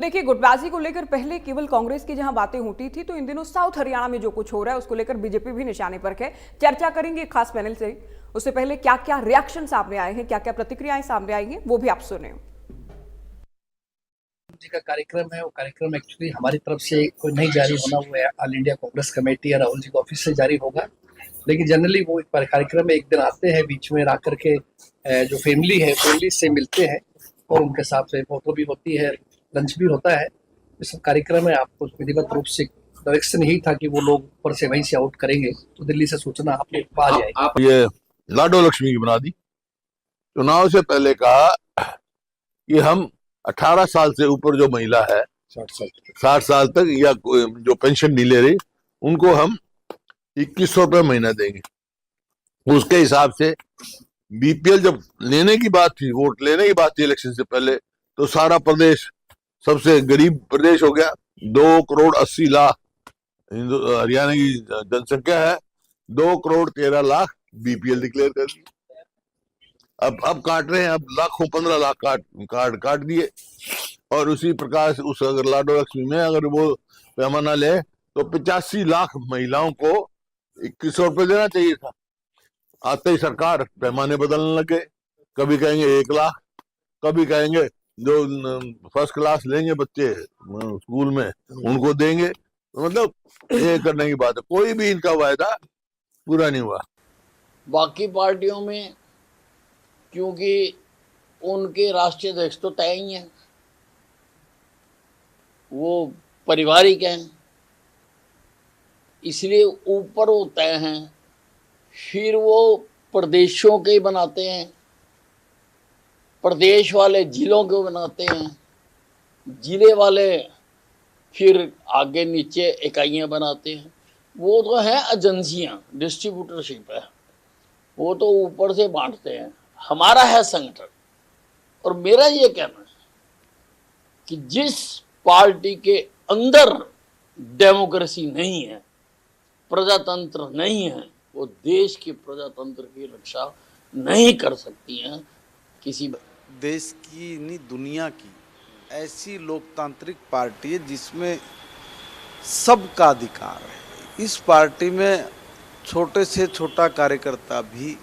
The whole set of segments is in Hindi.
देखिए, गुटबाजी को लेकर पहले केवल कांग्रेस की जहां बातें होती थी, तो इन दिनों साउथ हरियाणा में जो कुछ हो रहा है उसको लेकर बीजेपी भी निशाने पर है। चर्चा करेंगे एक खास पैनल से। उससे पहले क्या क्या रिएक्शन सामने आए हैं, क्या क्या प्रतिक्रियाएं सामने आई हैं, वो भी आप सुने। जी का कार्यक्रम है, वो कार्यक्रम एक्चुअली हमारी तरफ से कोई नहीं जारी होना, वो ऑल इंडिया कांग्रेस कमेटी या राहुल जी के ऑफिस से जारी होगा। लेकिन जनरली वो एक कार्यक्रम में एक दिन आते हैं, बीच में आकर के जो फैमिली है, फैमिली से मिलते हैं और उनके साथ से फोटो भी होती है, लंच भी होता है। इस कार्यक्रम में आपको विधिवत रूप से डायरेक्शन यही था कि वो लोग ऊपर से वहीं से आउट करेंगे, तो दिल्ली से सूचना आप लोग पा जाएगी। ये लाडो लक्ष्मी की बना दी। चुनाव से पहले कहा कि हम 18 साल से ऊपर जो महिला है 60 साल तक या जो पेंशन नहीं ले रही, उनको हम 2100 रुपये महीना देंगे। उसके हिसाब से बीपीएल जब लेने की बात थी, वोट लेने की बात थी इलेक्शन से पहले, तो सारा प्रदेश सबसे गरीब प्रदेश हो गया। 2,80,00,000 हरियाणा की जनसंख्या है, 2,13,00,000 बीपीएल डिक्लेयर कर दी। अब काट रहे हैं, अब लाखों 15 लाख काट दिए। और उसी प्रकार से उस अगर लाडो लक्ष्मी में अगर वो पैमाना ले तो 85 लाख महिलाओं को 2100 रुपये देना चाहिए था। आते ही सरकार पैमाने बदलने लगे, कभी कहेंगे 1 लाख, कभी कहेंगे जो फर्स्ट क्लास लेंगे बच्चे स्कूल में उनको देंगे। मतलब ये करने की बात है, कोई भी इनका वायदा पूरा नहीं हुआ। बाकी पार्टियों में क्योंकि उनके राष्ट्रीय अध्यक्ष तो तय ही हैं, वो पारिवारिक हैं, इसलिए ऊपर वो तय हैं। फिर वो प्रदेशों के बनाते हैं, प्रदेश वाले जिलों के बनाते हैं, जिले वाले फिर आगे नीचे इकाइयां बनाते हैं। वो तो है एजेंसियां, डिस्ट्रीब्यूटरशिप है, वो तो ऊपर से बांटते हैं। हमारा है संगठन, और मेरा ये कहना है कि जिस पार्टी के अंदर डेमोक्रेसी नहीं है, प्रजातंत्र नहीं है, वो देश के प्रजातंत्र की रक्षा नहीं कर सकती हैं। किसी देश की नहीं, दुनिया की ऐसी लोकतांत्रिक पार्टी है जिसमें सबका अधिकार है। इस पार्टी में छोटे से छोटा कार्यकर्ता भी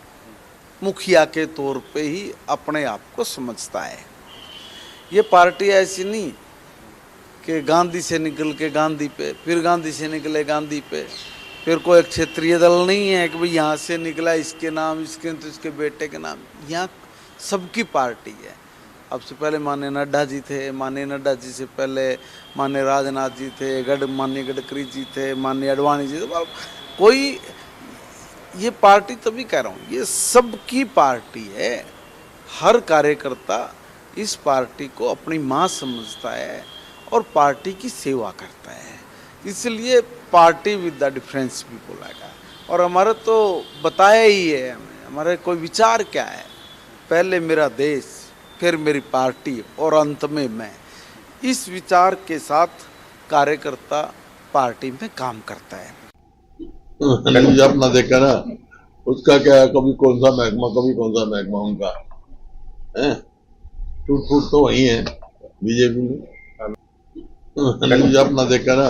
मुखिया के तौर पे ही अपने आप को समझता है। ये पार्टी ऐसी नहीं कि गांधी से निकल के गांधी पे, फिर गांधी से निकले गांधी पे, फिर कोई क्षेत्रीय दल नहीं है कि भाई यहाँ से निकला इसके नाम, इसके तो इसके बेटे के नाम। यहाँ सबकी पार्टी है। अब से पहले माननीय नड्डा जी थे, माननीय नड्डा जी से पहले माननीय राजनाथ जी थे, माननीय गडकरी जी थे, माननीय अडवाणी जी थे। कोई ये पार्टी तभी कह रहा हूँ, ये सबकी पार्टी है। हर कार्यकर्ता इस पार्टी को अपनी माँ समझता है और पार्टी की सेवा करता है। इसलिए पार्टी विद द डिफरेंस भी बोला गया। और हमारा तो बताया ही है हमें, हमारे कोई विचार क्या है, पहले मेरा देश, फिर मेरी पार्टी और अंत में मैं। इस विचार के साथ कार्यकर्ता पार्टी में काम करता है। अपना देखा ना, उसका क्या है, कभी कौन सा महकमा, कभी कौन सा महकमा उनका है। टूट फूट तो वही है बीजेपी में। अपना देखा ना,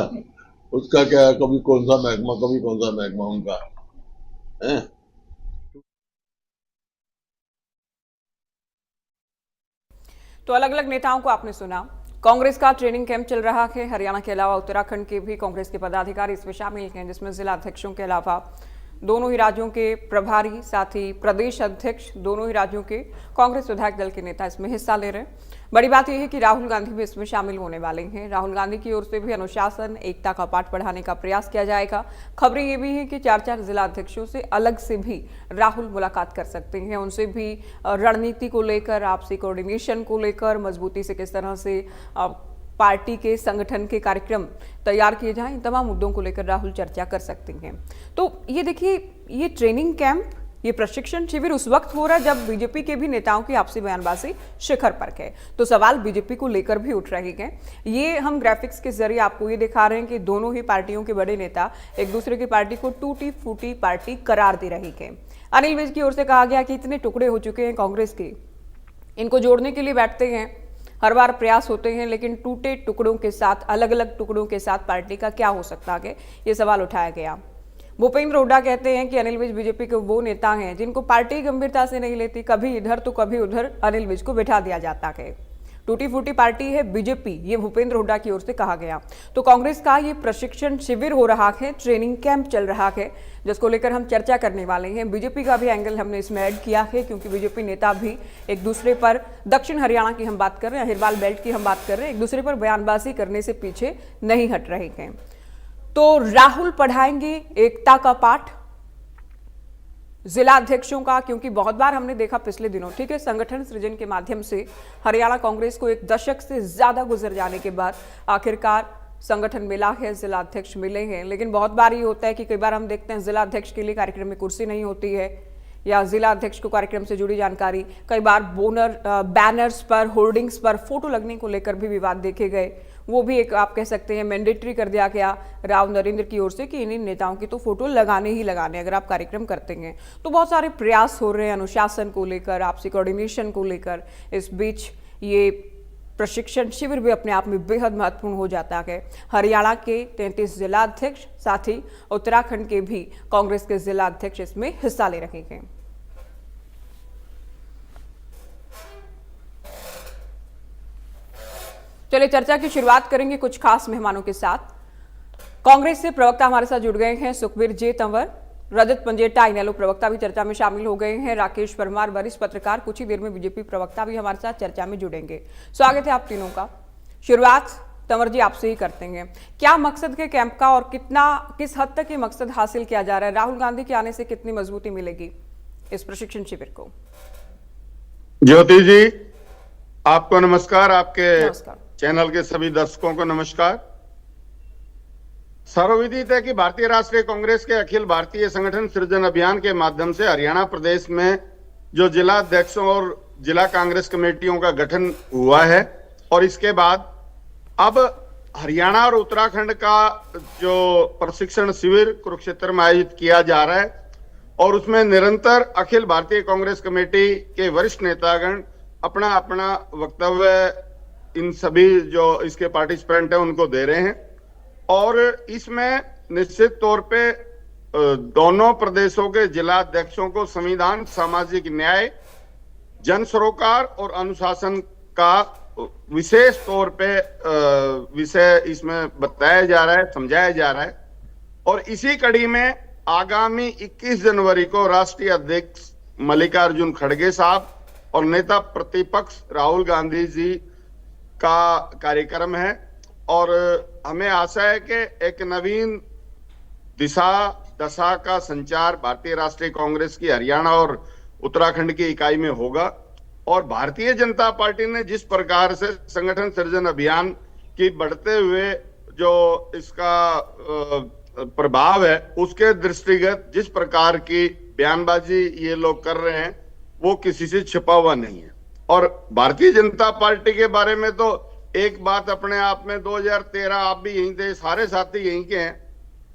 उसका क्या है, कभी कौन सा महकमा, कभी कौन सा महकमा उनका है। तो अलग अलग नेताओं को आपने सुना। कांग्रेस का ट्रेनिंग कैंप चल रहा है। हरियाणा के अलावा उत्तराखंड के भी कांग्रेस के पदाधिकारी इसमें शामिल हैं, जिसमें जिला अध्यक्षों के अलावा दोनों ही राज्यों के प्रभारी, साथ ही प्रदेश अध्यक्ष, दोनों ही राज्यों के कांग्रेस विधायक दल के नेता इसमें हिस्सा ले रहे हैं। बड़ी बात यह है कि राहुल गांधी भी इसमें शामिल होने वाले हैं। राहुल गांधी की ओर से भी अनुशासन, एकता का पाठ पढ़ाने का प्रयास किया जाएगा। खबरें ये भी है कि 4 जिला अध्यक्षों से अलग से भी राहुल मुलाकात कर सकते हैं। उनसे भी रणनीति को लेकर, आपसी कोऑर्डिनेशन को लेकर, मजबूती से किस तरह से पार्टी के संगठन के कार्यक्रम तैयार किए जाएं, इन तमाम मुद्दों को लेकर राहुल चर्चा कर सकते हैं। तो ये देखिए, ये ट्रेनिंग कैंप, ये प्रशिक्षण शिविर उस वक्त हो रहा है जब बीजेपी के भी नेताओं की आपसी बयानबाजी शिखर पर है। तो सवाल बीजेपी को लेकर भी उठ रहे हैं। ये हम ग्राफिक्स के जरिए आपको ये दिखा रहे हैं कि दोनों ही पार्टियों के बड़े नेता एक दूसरे की पार्टी को टूटी फूटी पार्टी करार दे रही है। अनिल विज की ओर से कहा गया कि इतने टुकड़े हो चुके हैं कांग्रेस के, इनको जोड़ने के लिए बैठते हैं हर बार प्रयास होते हैं, लेकिन टूटे टुकड़ों के साथ, अलग अलग टुकड़ों के साथ पार्टी का क्या हो सकता है, ये सवाल उठाया गया। भूपेंद्र हुड्डा कहते हैं कि अनिल विज बीजेपी के वो नेता हैं जिनको पार्टी गंभीरता से नहीं लेती, कभी इधर तो कभी उधर अनिल विज को बिठा दिया जाता है। टूटी फूटी पार्टी है बीजेपी, ये भूपेंद्र हुड्डा की ओर से कहा गया। तो कांग्रेस का ये प्रशिक्षण शिविर हो रहा है, ट्रेनिंग कैंप चल रहा है, जिसको लेकर हम चर्चा करने वाले हैं। बीजेपी का भी एंगल हमने इसमें ऐड किया है, क्योंकि बीजेपी नेता भी एक दूसरे पर, दक्षिण हरियाणा की हम बात कर रहे हैं, अहिरवाल बेल्ट की हम बात कर रहे हैं, एक दूसरे पर बयानबाजी करने से पीछे नहीं हट रहे हैं। तो राहुल पढ़ाएंगे एकता का पाठ जिला अध्यक्षों का, क्योंकि बहुत बार हमने देखा पिछले दिनों, ठीक है, संगठन सृजन के माध्यम से हरियाणा कांग्रेस को एक दशक से ज्यादा गुजर जाने के बाद आखिरकार संगठन मिला है, जिला अध्यक्ष मिले हैं। लेकिन बहुत बार ये होता है कि कई बार हम देखते हैं जिला अध्यक्ष के लिए कार्यक्रम में कुर्सी नहीं होती है, या जिला अध्यक्ष को कार्यक्रम से जुड़ी जानकारी, कई बार बैनर्स पर, होर्डिंग्स पर फोटो लगने को लेकर भी विवाद देखे गए। वो भी एक, आप कह सकते हैं, मैंडेटरी कर दिया गया राव नरेंद्र की ओर से कि इन नेताओं की तो फोटो लगाने ही लगाने अगर आप कार्यक्रम करते हैं। तो बहुत सारे प्रयास हो रहे हैं अनुशासन को लेकर, आपसी कोऑर्डिनेशन को लेकर। इस बीच ये प्रशिक्षण शिविर भी अपने आप में बेहद महत्वपूर्ण हो जाता है। हरियाणा के 33 जिला अध्यक्ष, साथ ही उत्तराखंड के भी कांग्रेस के जिला अध्यक्ष इसमें हिस्सा ले रहे हैं। चलिए चर्चा की शुरुआत करेंगे कुछ खास मेहमानों के साथ। कांग्रेस से प्रवक्ता हमारे साथ जुड़ गए हैं सुखबीर जे तंवर, रजत पंजेटा इनेलो प्रवक्ता भी चर्चा में शामिल हो गए हैं, राकेश परमार वरिष्ठ पत्रकार, कुछ ही देर में बीजेपी प्रवक्ता भी हमारे साथ चर्चा में जुड़ेंगे। स्वागत है आप तीनों का। शुरुआत तंवर जी आपसे ही करते हैं। क्या मकसद के कैंप का और किस हद तक ये मकसद हासिल किया जा रहा है? राहुल गांधी के आने से कितनी मजबूती मिलेगी इस प्रशिक्षण शिविर को? ज्योति जी, आपको नमस्कार, आपके नमस्कार। चैनल के सभी दर्शकों को नमस्कार। सर्वविदित है कि भारतीय राष्ट्रीय कांग्रेस के अखिल भारतीय संगठन सृजन अभियान के माध्यम से हरियाणा प्रदेश में जो जिला अध्यक्षों और जिला कांग्रेस कमेटियों का गठन हुआ है, और इसके बाद अब हरियाणा और उत्तराखंड का जो प्रशिक्षण शिविर कुरुक्षेत्र में आयोजित किया जा रहा है, और उसमें निरंतर अखिल भारतीय कांग्रेस कमेटी के वरिष्ठ नेतागण अपना अपना वक्तव्य इन सभी जो इसके पार्टिसिपेंट हैं उनको दे रहे हैं। और इसमें निश्चित तौर पे दोनों प्रदेशों के जिला अध्यक्षों को संविधान, सामाजिक न्याय, जन सरोकार और अनुशासन का विशेष तौर पे विषय इसमें बताया जा रहा है, समझाया जा रहा है। और इसी कड़ी में आगामी 21 जनवरी को राष्ट्रीय अध्यक्ष मल्लिकार्जुन खड़गे साहब और नेता प्रतिपक्ष राहुल गांधी जी का कार्यक्रम है, और हमें आशा है कि एक नवीन दिशा दशा का संचार भारतीय राष्ट्रीय कांग्रेस की हरियाणा और उत्तराखंड की इकाई में होगा। और भारतीय जनता पार्टी ने जिस प्रकार से संगठन सृजन अभियान की बढ़ते हुए जो इसका प्रभाव है, उसके दृष्टिगत जिस प्रकार की बयानबाजी ये लोग कर रहे हैं वो किसी से छिपा हुआ नहीं है। और भारतीय जनता पार्टी के बारे में तो एक बात अपने आप में, 2013 आप भी यहीं थे, सारे साथी यहीं के हैं,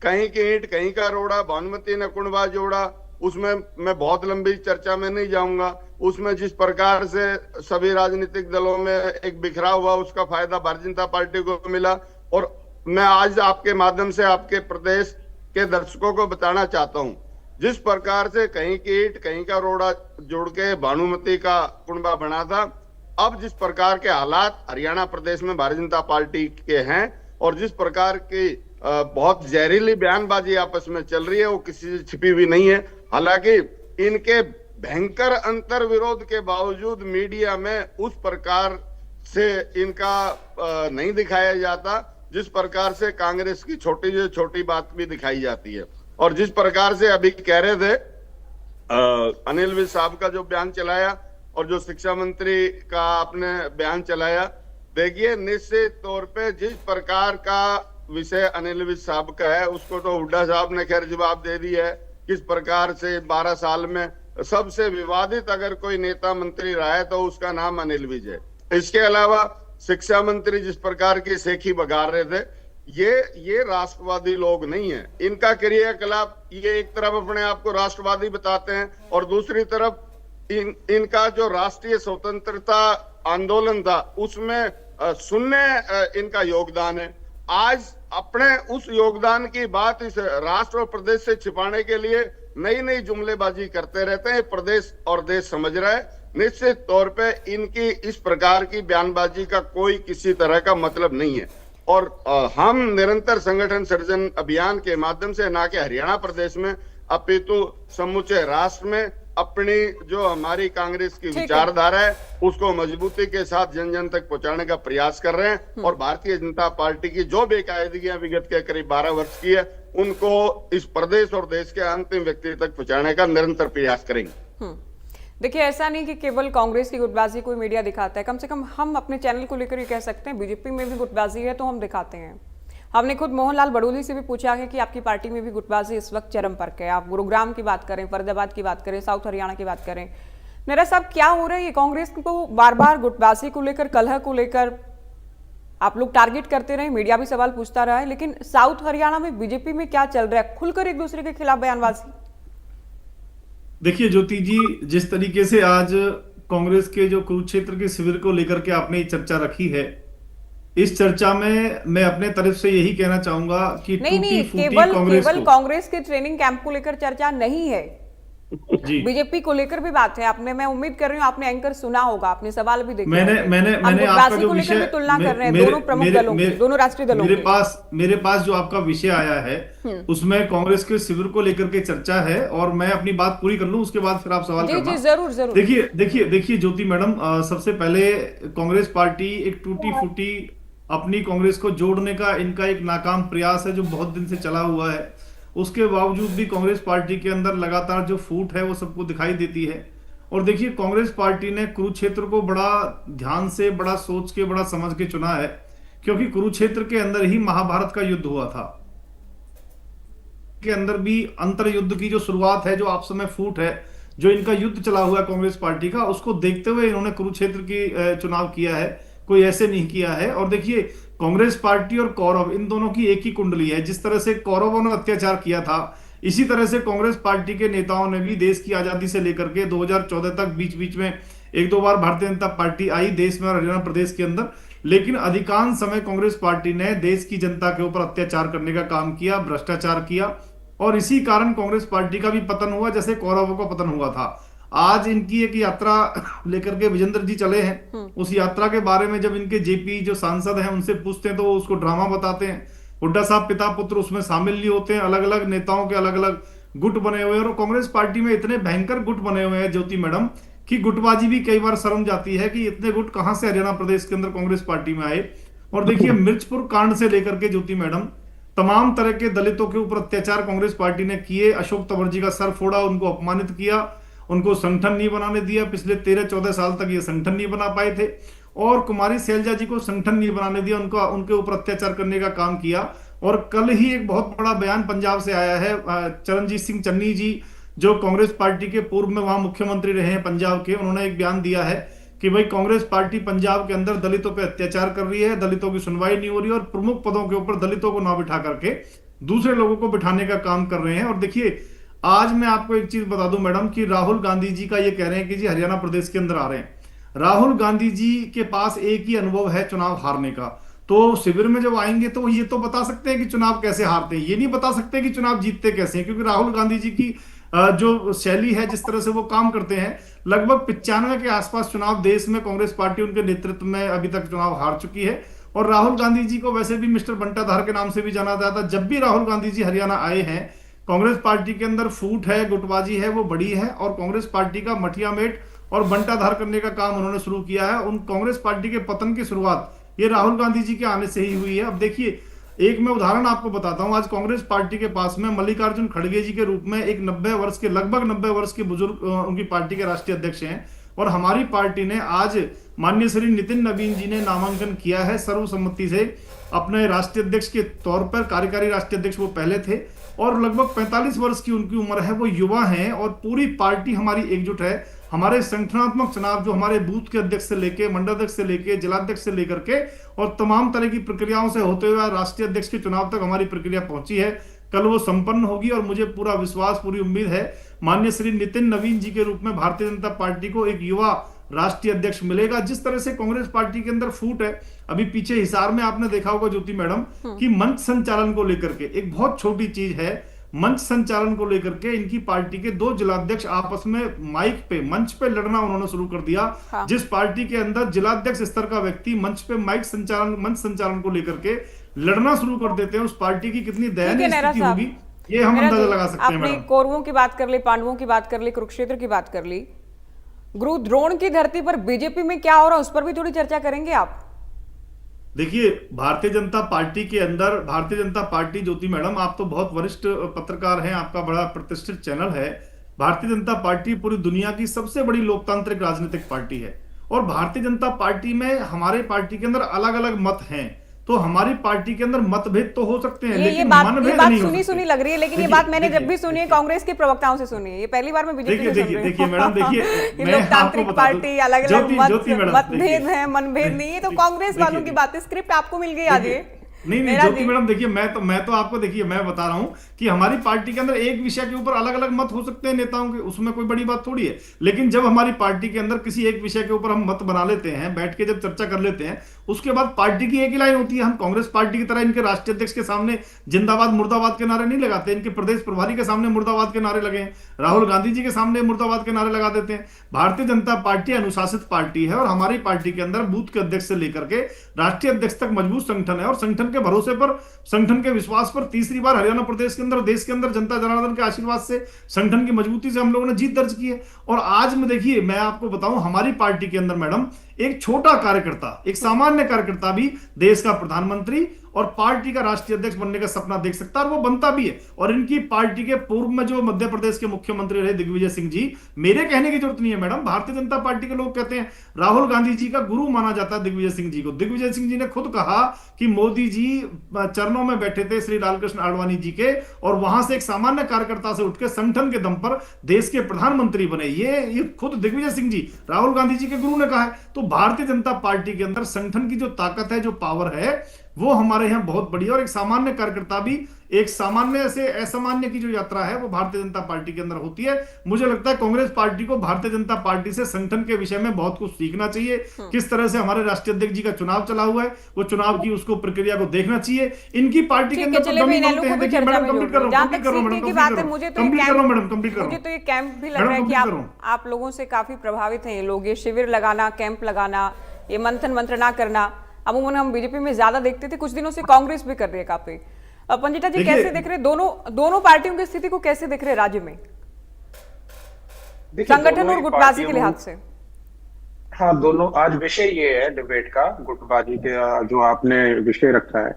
कहीं की ईंट कहीं का रोड़ा, भानुमती ने कुंडवा जोड़ा, उसमें मैं बहुत लंबी चर्चा में नहीं जाऊंगा। उसमें जिस प्रकार से सभी राजनीतिक दलों में एक बिखरा हुआ, उसका फायदा भारतीय जनता पार्टी को मिला। और मैं आज आपके माध्यम से आपके प्रदेश के दर्शकों को बताना चाहता हूं, जिस प्रकार से कहीं की ईंट कहीं का रोड़ा जोड़ के भानुमती का कुंडवा बना था, अब जिस प्रकार के हालात हरियाणा प्रदेश में भारतीय जनता पार्टी के हैं और जिस प्रकार की बहुत जहरीली बयानबाजी आपस में चल रही है, वो किसी से छिपी हुई नहीं है। हालांकि इनके भयंकर अंतर विरोध के बावजूद मीडिया में उस प्रकार से इनका नहीं दिखाया जाता, जिस प्रकार से कांग्रेस की छोटी से छोटी बात भी दिखाई जाती है। और जिस प्रकार से अभी कह रहे थे अनिल विज साहब का जो बयान चलाया और जो शिक्षा मंत्री का आपने बयान चलाया, देखिए निश्चित तौर पे जिस प्रकार का विषय अनिल विज साहब का है, उसको तो हुड्डा साहब ने खैर जवाब दे दिया है। किस प्रकार से 12 साल में सबसे विवादित अगर कोई नेता मंत्री रहा है तो उसका नाम अनिल विज है। इसके अलावा शिक्षा मंत्री जिस प्रकार की सेखी बगार रहे थे, ये राष्ट्रवादी लोग नहीं है। इनका क्रियाकलाप, ये एक तरफ अपने आप को राष्ट्रवादी बताते हैं और दूसरी तरफ इनका जो राष्ट्रीय स्वतंत्रता आंदोलन था उसमें सुनने इनका योगदान है। आज अपने उस योगदान की बात इस राष्ट्र और प्रदेश से छिपाने के लिए नई नई जुमलेबाजी करते रहते हैं। प्रदेश और देश समझ रहा है। निश्चित तौर पे इनकी इस प्रकार की बयानबाजी का कोई किसी तरह का मतलब नहीं है और हम निरंतर संगठन सृजन अभियान के माध्यम से ना कि हरियाणा प्रदेश में अपितु समूचे राष्ट्र में अपनी जो हमारी कांग्रेस की विचारधारा है उसको मजबूती के साथ जन जन तक पहुंचाने का प्रयास कर रहे हैं और भारतीय जनता पार्टी की जो बेकायदगियां विगत के करीब 12 वर्ष की है उनको इस प्रदेश और देश के अंतिम व्यक्ति तक पहुंचाने का निरंतर प्रयास करेंगे। देखिए, ऐसा नहीं कि केवल कांग्रेस की गुटबाजी कोई मीडिया दिखाता है, कम से कम हम अपने चैनल को लेकर ये कह सकते हैं बीजेपी में भी गुटबाजी है तो हम दिखाते हैं। हमने खुद मोहनलाल बड़ोली से भी पूछा है कि आपकी पार्टी में भी गुटबाजी इस वक्त चरम पर है। आप गुरुग्राम की बात करें, फरीदाबाद की बात करें, साउथ हरियाणा की बात करें, नेरा साहब क्या हो रहा है? ये कांग्रेस को बार बार गुटबाजी को लेकर, कलह को लेकर आप लोग टारगेट करते रहे, मीडिया भी सवाल पूछता रहा है, लेकिन साउथ हरियाणा में बीजेपी में क्या चल रहा है? खुलकर एक दूसरे के खिलाफ बयानबाजी। देखिए ज्योति जी, जिस तरीके से आज कांग्रेस के जो कुरुक्षेत्र के शिविर को लेकर के आपने चर्चा रखी है, इस चर्चा में मैं अपने तरफ से यही कहना चाहूंगा कि नहीं, केवल कांग्रेस के ट्रेनिंग कैंप को लेकर चर्चा नहीं है जी, बीजेपी को लेकर भी बात है। आपने, मैं उम्मीद कर रही हूँ आपने एंकर सुना होगा, आपने सवाल भी देखे। मैंने आपका जो विषय तुलना कर रहे हैं दोनों प्रमुख दलों की, दोनों राष्ट्रीय दलों की। मेरे पास जो आपका विषय आया है उसमें कांग्रेस के शिविर को लेकर के चर्चा है और मैं अपनी बात पूरी कर लूं, उसके बाद फिर आप सवाल करना। जी जरूर। देखिए ज्योति मैडम, सबसे पहले कांग्रेस पार्टी एक टूटी फूटी अपनी कांग्रेस को जोड़ने का इनका एक नाकाम प्रयास है जो बहुत दिन से चला हुआ है। उसके बावजूद भी कांग्रेस पार्टी के अंदर लगातार जो फूट है वो सबको दिखाई देती है। और देखिए, कांग्रेस पार्टी ने कुरुक्षेत्र को बड़ा ध्यान से, बड़ा सोच के, बड़ा समझ के चुना है, क्योंकि कुरुक्षेत्र के अंदर ही महाभारत का युद्ध हुआ था। के अंदर भी अंतर युद्ध की जो शुरुआत है, जो आप समय फूट है, जो इनका युद्ध चला हुआ है कांग्रेस पार्टी का, उसको देखते हुए इन्होंने कुरुक्षेत्र की चुनाव किया है, कोई ऐसे नहीं किया है। और देखिए, कांग्रेस पार्टी और कौरव इन दोनों की एक ही कुंडली है। जिस तरह से कौरवों ने अत्याचार किया था, इसी तरह से कांग्रेस पार्टी के नेताओं ने भी देश की आजादी से लेकर के 2014 तक बीच बीच में एक दो बार भारतीय जनता पार्टी आई देश में और हरियाणा प्रदेश के अंदर, लेकिन अधिकांश समय कांग्रेस पार्टी ने देश की जनता के ऊपर अत्याचार करने का काम किया, भ्रष्टाचार किया, और इसी कारण कांग्रेस पार्टी का भी पतन हुआ जैसे कौरवों का पतन हुआ था। आज इनकी एक यात्रा लेकर के विजेंद्र जी चले हैं। उस यात्रा के बारे में जब इनके जेपी जो सांसद हैं उनसे पूछते हैं तो वो उसको ड्रामा बताते हैं। हुड्डा साहब पिता पुत्र उसमें शामिल नहीं होते हैं। अलग अलग नेताओं के अलग अलग गुट बने हुए हैं और कांग्रेस पार्टी में इतने भयंकर गुट बने हुए हैं ज्योति मैडम कि गुटबाजी भी कई बार शर्म जाती है कि इतने गुट कहां से हरियाणा प्रदेश के अंदर कांग्रेस पार्टी में आए। और देखिए, मिर्चपुर कांड से लेकर के ज्योति मैडम तमाम तरह के दलितों के ऊपर अत्याचार कांग्रेस पार्टी ने किए। अशोक तंवर जी का सर फोड़ा, उनको अपमानित किया, उनको संगठन नहीं बनाने दिया। पिछले 13-14 साल तक ये संगठन नहीं बना पाए थे और कुमारी शैलजा जी को संगठन नहीं बनाने दिया, उनके ऊपर अत्याचार करने का काम किया। और कल ही एक बहुत बड़ा बयान पंजाब से आया है, चरणजीत सिंह चन्नी जी जो कांग्रेस पार्टी के पूर्व में वहां मुख्यमंत्री रहे हैं पंजाब के, उन्होंने एक बयान दिया है कि भाई कांग्रेस पार्टी पंजाब के अंदर दलितों पे अत्याचार कर रही है, दलितों की सुनवाई नहीं हो रही और प्रमुख पदों के ऊपर दलितों को ना बिठा करके दूसरे लोगों को बिठाने का काम कर रहे हैं। और देखिए, आज मैं आपको एक चीज बता दूं मैडम कि राहुल गांधी जी का ये कह रहे हैं कि जी हरियाणा प्रदेश के अंदर आ रहे हैं। राहुल गांधी जी के पास एक ही अनुभव है चुनाव हारने का। तो शिविर में जब आएंगे तो ये तो बता सकते हैं कि चुनाव कैसे हारते हैं, ये नहीं बता सकते कि चुनाव जीतते कैसे हैं, क्योंकि राहुल गांधी जी की जो शैली है, जिस तरह से वो काम करते हैं, लगभग 95 के आसपास चुनाव देश में कांग्रेस पार्टी उनके नेतृत्व में अभी तक चुनाव हार चुकी है। और राहुल गांधी जी को वैसे भी मिस्टर बंटाधार के नाम से भी जाना जाता। जब भी राहुल गांधी जी हरियाणा आए हैं, कांग्रेस पार्टी के अंदर फूट है, गुटबाजी है, वो बड़ी है और कांग्रेस पार्टी का मठियामेट और बंटाधार करने का काम उन्होंने शुरू किया है। उन कांग्रेस पार्टी के पतन की शुरुआत ये राहुल गांधी जी के आने से ही हुई है। अब देखिए, एक मैं उदाहरण आपको बताता हूं। आज कांग्रेस पार्टी के पास में मल्लिकार्जुन खड़गे जी के रूप में एक लगभग 90 वर्ष के बुजुर्ग उनकी पार्टी के राष्ट्रीय अध्यक्ष हैं और हमारी पार्टी ने आज माननीय श्री नितिन नवीन जी ने नामांकन किया है सर्वसम्मति से अपने राष्ट्रीय अध्यक्ष के तौर पर। कार्यकारी राष्ट्रीय अध्यक्ष वो पहले थे और लगभग 45 वर्ष की उनकी उम्र है, वो युवा हैं और पूरी पार्टी हमारी एकजुट है। हमारे संगठनात्मक चुनाव जो हमारे बूथ के अध्यक्ष से लेके, मंडलाध्यक्ष से लेके, जिलाध्यक्ष से लेकर के और तमाम तरह की प्रक्रियाओं से होते हुए राष्ट्रीय अध्यक्ष के चुनाव तक हमारी प्रक्रिया पहुंची है। कल वो संपन्न होगी और मुझे पूरा विश्वास, पूरी उम्मीद है माननीय श्री नितिन नवीन जी के रूप में भारतीय जनता पार्टी को एक युवा राष्ट्रीय अध्यक्ष मिलेगा। जिस तरह से कांग्रेस पार्टी के अंदर फूट है, अभी पीछे हिसार में आपने देखा होगा ज्योति मैडम कि मंच संचालन को लेकर के एक बहुत छोटी चीज है, मंच संचालन को लेकर के इनकी पार्टी के 2 जिलाध्यक्ष आपस में माइक पे मंच पे लड़ना उन्होंने शुरू कर दिया। हाँ। जिस पार्टी के अंदर जिलाध्यक्ष स्तर का व्यक्ति मंच पे मंच संचालन को लेकर के लड़ना शुरू कर देते हैं, उस पार्टी की कितनी दयनीय स्थिति होगी ये हम अंदाजा लगा सकते हैं। आपने मैडम कौरवों की बात कर ली, पांडवों की बात कर ली, कुरुक्षेत्र की बात कर ली, गुरु द्रोण की धरती पर बीजेपी में क्या हो रहा है उस पर भी थोड़ी चर्चा करेंगे आप? देखिए, भारतीय जनता पार्टी के अंदर, भारतीय जनता पार्टी, ज्योति मैडम आप तो बहुत वरिष्ठ पत्रकार हैं, आपका बड़ा प्रतिष्ठित चैनल है। भारतीय जनता पार्टी पूरी दुनिया की सबसे बड़ी लोकतांत्रिक राजनीतिक पार्टी है और भारतीय जनता पार्टी में हमारे पार्टी के अंदर अलग अलग मत हैं, तो हमारी पार्टी के अंदर मतभेद तो हो सकते हैं, लेकिन ये बात नहीं हो सुनी सकते। लग रही है, लेकिन ये बात मैंने जब भी सुनी है कांग्रेस के प्रवक्ताओं से सुनी है, ये पहली बार मैं बीजेपी से सुन रही हूँ। देखिए मैडम, देखिए लोकतांत्रिक पार्टी, अलग अलग मतभेद है, मनभेद नहीं है, तो कांग्रेस वालों की बात है, स्क्रिप्ट आपको मिल गई आज ये। नहीं ज्योति मैडम, देखिए मैं तो आपको, देखिए मैं बता रहा हूं कि हमारी पार्टी के अंदर एक विषय के ऊपर अलग अलग मत हो सकते हैं नेताओं के, उसमें कोई बड़ी बात थोड़ी है। लेकिन जब हमारी पार्टी के अंदर किसी एक विषय के ऊपर हम मत बना लेते हैं, बैठ के जब चर्चा कर लेते हैं, उसके बाद पार्टी की एक ही लाइन होती है। हम कांग्रेस पार्टी की तरह इनके राष्ट्रीय अध्यक्ष के सामने जिंदाबाद मुर्दाबाद के नारे नहीं लगाते, इनके प्रदेश प्रभारी के सामने मुर्दाबाद के नारे लगे हैं, राहुल गांधी जी के सामने मुर्दाबाद के नारे लगा देते हैं। भारतीय जनता पार्टी अनुशासित पार्टी है और हमारी पार्टी के अंदर बूथ के अध्यक्ष से लेकर के राष्ट्रीय अध्यक्ष तक मजबूत संगठन है और संगठन के भरोसे पर, संगठन के विश्वास पर तीसरी बार हरियाणा प्रदेश के अंदर, देश के अंदर जनता जनार्दन के आशीर्वाद से, संगठन की मजबूती से हम लोगों ने जीत दर्ज की है। और आज में देखिए, मैं आपको बताऊं, हमारी पार्टी के अंदर मैडम एक छोटा कार्यकर्ता, एक सामान्य कार्यकर्ता भी देश का प्रधानमंत्री और पार्टी का राष्ट्रीय अध्यक्ष बनने का सपना देख सकता है और वो बनता भी है। और इनकी पार्टी के पूर्व में जो मध्य प्रदेश के मुख्यमंत्री रहे दिग्विजय सिंह जी, मेरे कहने की जरूरत नहीं है मैडम, भारतीय जनता पार्टी के लोग कहते हैं, राहुल गांधी जी का गुरु माना जाता है दिग्विजय सिंह जी को। दिग्विजय सिंह जी ने खुद कहा कि मोदी जी चरणों में बैठे थे श्री लालकृष्ण आडवाणी जी के, और वहां से एक सामान्य कार्यकर्ता से उठकर संगठन के दम पर देश के प्रधानमंत्री बने। ये खुद दिग्विजय सिंह जी राहुल गांधी जी के गुरु ने कहा है। तो भारतीय जनता पार्टी के अंदर संगठन की जो ताकत है, जो पावर है, वो हमारे यहाँ बहुत बड़ी है। और एक सामान्य कार्यकर्ता भी, एक सामान्य से असामान्य की जो यात्रा है वो भारतीय जनता पार्टी के अंदर होती है। मुझे लगता है कांग्रेस पार्टी को भारतीय जनता पार्टी से संगठन के विषय में बहुत कुछ सीखना चाहिए। किस तरह से हमारे राष्ट्रीय अध्यक्ष जी का चुनाव चला हुआ है, वो चुनाव की उसको प्रक्रिया को देखना चाहिए। इनकी पार्टी के अंदर मुझे तो ये कैंप भी लग रहा है कि आप लोगों से काफी प्रभावित हैं ये लोग, ये शिविर लगाना, कैंप लगाना, ये मंथन मंत्रणा करना, अमूमन हम बीजेपी में ज्यादा देखते थे, कुछ दिनों से कांग्रेस भी कर रही है काफी। पंडिता जी कैसे देख रहे, दोनों पार्टियों की स्थिति को कैसे देख रहे राज्य में, संगठन और गुटबाजी के लिहाज से? हाँ, दोनों, आज विषय ये है डिबेट का, गुटबाजी के जो आपने विषय रखा है।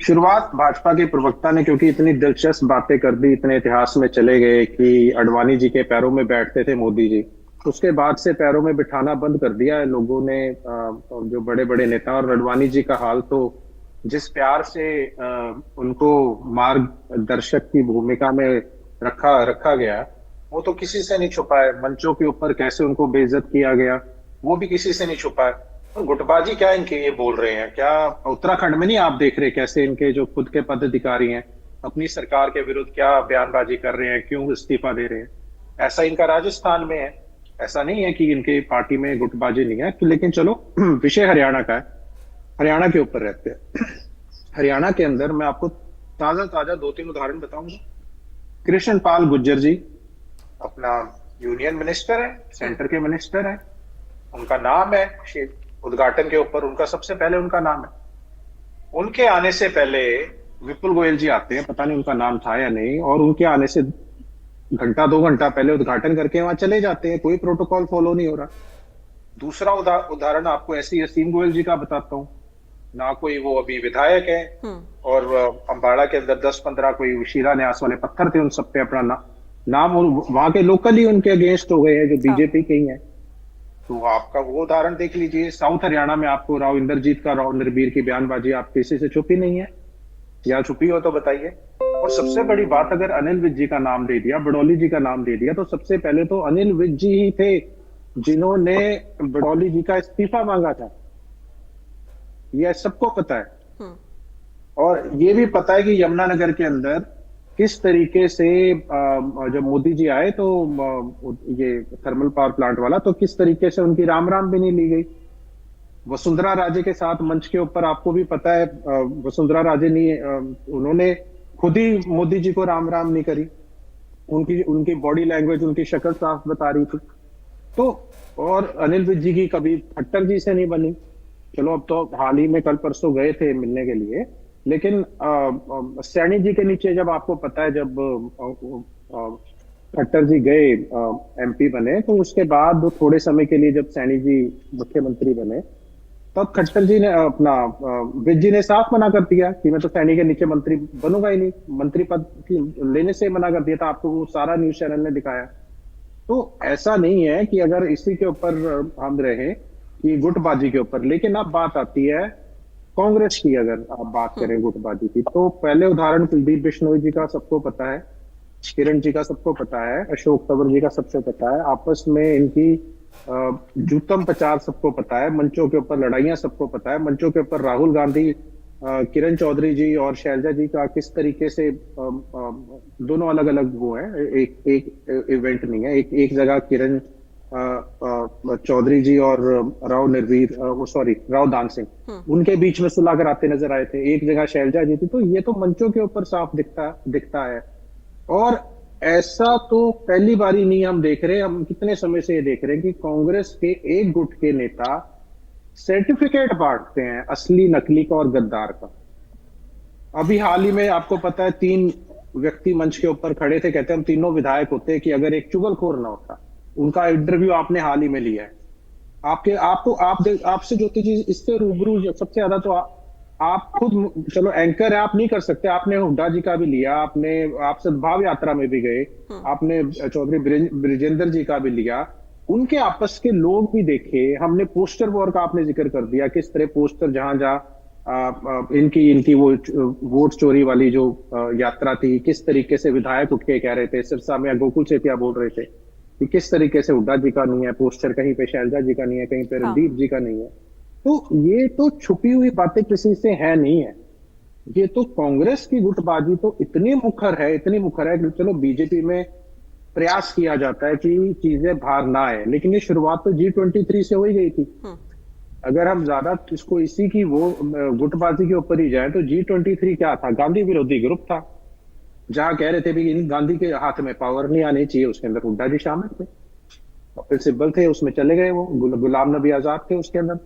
शुरुआत भाजपा के प्रवक्ता ने, क्योंकि इतनी दिलचस्प बातें कर दी, इतने इतिहास में चले गए कि आडवाणी जी के पैरों में बैठते थे मोदी जी, उसके बाद से पैरों में बिठाना बंद कर दिया है लोगों ने, जो बड़े बड़े नेता। और आडवाणी जी का हाल तो, जिस प्यार से उनको मार्गदर्शक की भूमिका में रखा गया, वो तो किसी से नहीं छुपा है। मंचों के ऊपर कैसे उनको बेइज्जत किया गया, वो भी किसी से नहीं छुपा है। और गुटबाजी क्या इनके ये बोल रहे हैं, क्या उत्तराखंड में नहीं आप देख रहे कैसे इनके जो खुद के पदाधिकारी हैं अपनी सरकार के विरुद्ध क्या बयानबाजी कर रहे हैं, क्यों इस्तीफा दे रहे हैं? ऐसा इनका राजस्थान में है, ऐसा नहीं है कि इनके पार्टी में गुटबाजी नहीं है। लेकिन चलो, विषय हरियाणा का है, हरियाणा के ऊपर रहते हैं। हरियाणा के अंदर मैं आपको ताजा 2-3 उदाहरण बताऊंगा। कृष्ण पाल गुर्जर जी अपना यूनियन मिनिस्टर है, सेंटर के मिनिस्टर है, उनका नाम है उद्घाटन के ऊपर, उनका सबसे पहले उनका नाम है। उनके आने से पहले विपुल गोयल जी आते हैं, पता नहीं उनका नाम था या नहीं, और उनके आने से घंटा 2 घंटा पहले उद्घाटन करके वहां चले जाते हैं, कोई प्रोटोकॉल फॉलो नहीं हो रहा। दूसरा उदाहरण आपको ऐसी असीम गोयल जी का बताता हूँ, ना कोई वो अभी विधायक है, और अम्बाड़ा के अंदर 10-15 कोई शिलान्यास वाले पत्थर थे, उन सब पे अपना नाम वहां के लोकल ही उनके अगेंस्ट हो गए हैं, जो बीजेपी के ही है। तो आपका वो उदाहरण देख लीजिए। साउथ हरियाणा में आपको राव इंद्रजीत का, राव निर्बीर की बयानबाजी आप किसी से छुपी नहीं है, या छुपी हो तो बताइए। और सबसे बड़ी बात, अगर अनिल विज जी का नाम दे दिया, बडौली जी का नाम दे दिया, तो सबसे पहले तो अनिल विज जी ही थे जिन्होंने बडौली जी का इस्तीफा मांगा था, यह सबको पता है। और ये भी पता है कि यमुनानगर के अंदर किस तरीके से जब मोदी जी आए तो ये थर्मल पावर प्लांट वाला, तो किस तरीके से उनकी राम राम भी नहीं ली गई। वसुंधरा राजे के साथ मंच के ऊपर आपको भी पता है, वसुंधरा राजे ने उन्होंने खुद ही मोदी जी को राम राम नहीं करी। उनकी उनकी बॉडी लैंग्वेज, उनकी शक्ल साफ बता रही थी। तो और अनिल विज जी की कभी खट्टर जी से नहीं बनी। चलो अब तो हाल ही में कल परसों गए थे मिलने के लिए, लेकिन सैनी जी के नीचे जब आपको पता है, जब खट्टर जी गए एमपी बने, तो उसके बाद वो थोड़े समय के लिए जब सैनी जी मुख्यमंत्री बने, तब खट्टर जी ने अपना विज जी ने साफ मना कर दिया कि मैं तो सैनी के नीचे मंत्री बनूंगा ही नहीं, मंत्री पद लेने से मना कर दिया था। आपको वो सारा न्यूज चैनल ने दिखाया। तो ऐसा नहीं है कि अगर इसी के ऊपर हम रहे कि गुटबाजी के ऊपर, लेकिन अब बात आती है कांग्रेस की। अगर आप बात करें गुटबाजी की, तो पहले उदाहरण कुलदीप बिश्नोई जी का सबको पता है, किरण जी का सबको पता है, अशोक तंवर जी का सबसे पता है। आपस में इनकी जूतम प्रचार सबको पता है, मंचों के ऊपर लड़ाइयां सबको पता है। मंचों के ऊपर राहुल गांधी, किरण चौधरी जी और शैलजा जी का किस तरीके से दोनों अलग अलग वो है, एक इवेंट नहीं है। एक जगह किरण चौधरी जी और राव दान सिंह उनके बीच में सुलह कराते नजर आए थे, एक जगह शैलजा जी थी। तो ये तो मंचों के ऊपर साफ दिखता है। और ऐसा तो पहली बारी नहीं हम देख रहे, हम कितने समय से ये देख रहे हैं कि कांग्रेस के एक गुट के नेता सर्टिफिकेट बांटते हैं, असली नकली का और गद्दार का। अभी हाल ही में आपको पता है 3 व्यक्ति मंच के ऊपर खड़े थे, कहते हम तीनों विधायक होते कि अगर एक चुगलखोर ना होता। उनका इंटरव्यू आपने हाल ही में लिया है। आपसे जो चीज इससे रूबरू सबसे ज्यादा तो आप खुद, चलो एंकर है, आप नहीं कर सकते। आपने हुड्डा जी का भी लिया, आप सद्भाव यात्रा में भी गए, आपने चौधरी ब्रिजेंद्र जी का भी लिया। उनके आपस के लोग भी देखे। हमने पोस्टर वॉर का आपने जिक्र कर दिया, किस तरह पोस्टर जहां इनकी वो वोट चोरी वाली जो यात्रा थी, किस तरीके से विधायक उठ के कह रहे थे, सिरसा में गोकुल सेतिया बोल रहे थे कि किस तरीके से हुड्डा जी का नहीं है पोस्टर, कहीं पे शैलजा जी का नहीं है, कहीं पे रणदीप जी का नहीं है। तो ये तो छुपी हुई बातें किसी से है नहीं है। ये तो कांग्रेस की गुटबाजी तो इतनी मुखर है कि चलो बीजेपी में प्रयास किया जाता है कि चीजें बाहर ना आए, लेकिन ये शुरुआत तो G23 से हो ही गई थी। अगर हम ज्यादा इसको इसी की वो गुटबाजी के ऊपर ही जाए तो G23 क्या था? गांधी विरोधी ग्रुप था, जहां कह रहे थे भी इन गांधी के हाथ में पावर नहीं आनी चाहिए। उसके अंदर हुड्डा जी शामिल थे, फिर सिब्बल थे, उसमें चले गए वो, गुलाम नबी आजाद थे उसके अंदर।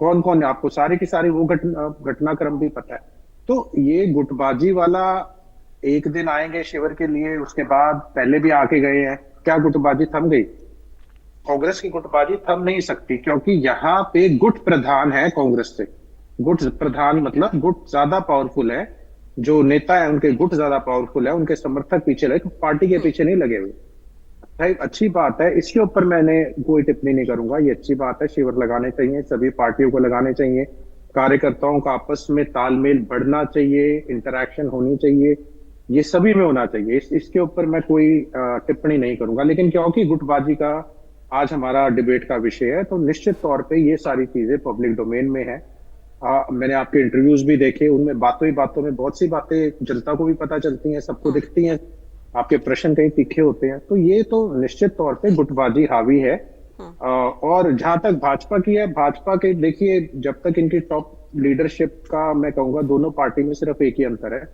कौन कौन है आपको सारी की सारी वो घटनाक्रम भी पता है। तो ये गुटबाजी वाला एक दिन आएंगे शिविर के लिए, उसके बाद पहले भी आके गए हैं। क्या गुटबाजी थम गई? कांग्रेस की गुटबाजी थम नहीं सकती, क्योंकि यहाँ पे गुट प्रधान है कांग्रेस से। गुट प्रधान मतलब गुट ज्यादा पावरफुल है, जो नेता है उनके गुट ज्यादा पावरफुल है, उनके समर्थक पीछे लगे, पार्टी के पीछे नहीं लगे हुए। अच्छी बात है, इसके ऊपर मैंने कोई टिप्पणी नहीं करूंगा। ये अच्छी बात है, शिविर लगाने चाहिए, सभी पार्टियों को लगाने चाहिए, कार्यकर्ताओं का आपस में तालमेल बढ़ना चाहिए, इंटरैक्शन होनी चाहिए, ये सभी में होना चाहिए। इसके ऊपर मैं कोई टिप्पणी नहीं करूंगा। लेकिन क्योंकि गुटबाजी का आज हमारा डिबेट का विषय है, तो निश्चित तौर पे ये सारी चीजें पब्लिक डोमेन में है। मैंने आपके इंटरव्यूज भी देखे, उनमें बातों ही बातों में बहुत सी बातें जनता को भी पता चलती हैं, सबको दिखती हैं। आपके प्रश्न कहीं तीखे होते हैं, तो ये तो निश्चित तौर पे गुटबाजी हावी है। और जहां तक भाजपा की है, भाजपा के देखिए, जब तक इनकी टॉप लीडरशिप का मैं कहूंगा दोनों पार्टी में सिर्फ एक ही अंतर है,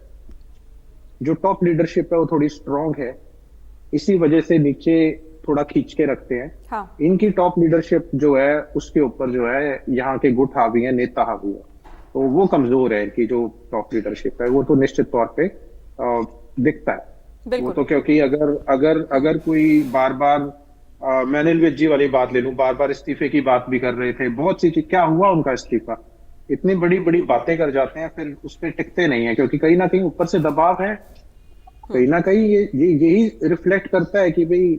जो टॉप लीडरशिप है वो थोड़ी स्ट्रांग है, इसी वजह से नीचे थोड़ा खींच के रखते हैं। हाँ। इनकी टॉप लीडरशिप जो है उसके ऊपर जो है यहाँ के गुट हावी है, नेता हावी है, तो वो कमजोर है। इनकी जो टॉप लीडरशिप है वो तो निश्चित तौर पे दिखता है वो तो, क्योंकि अगर कोई बार बार मैं अनिल विज जी वाली बात ले लूं, बार बार इस्तीफे की बात भी कर रहे थे, बहुत सी चीज, क्या हुआ उनका इस्तीफा? इतनी बड़ी बड़ी बातें कर जाते हैं, फिर उस पर टिकते नहीं है, क्योंकि कहीं ना कहीं ऊपर से दबाव है, कहीं ना कहीं यही रिफ्लेक्ट करता है कि भाई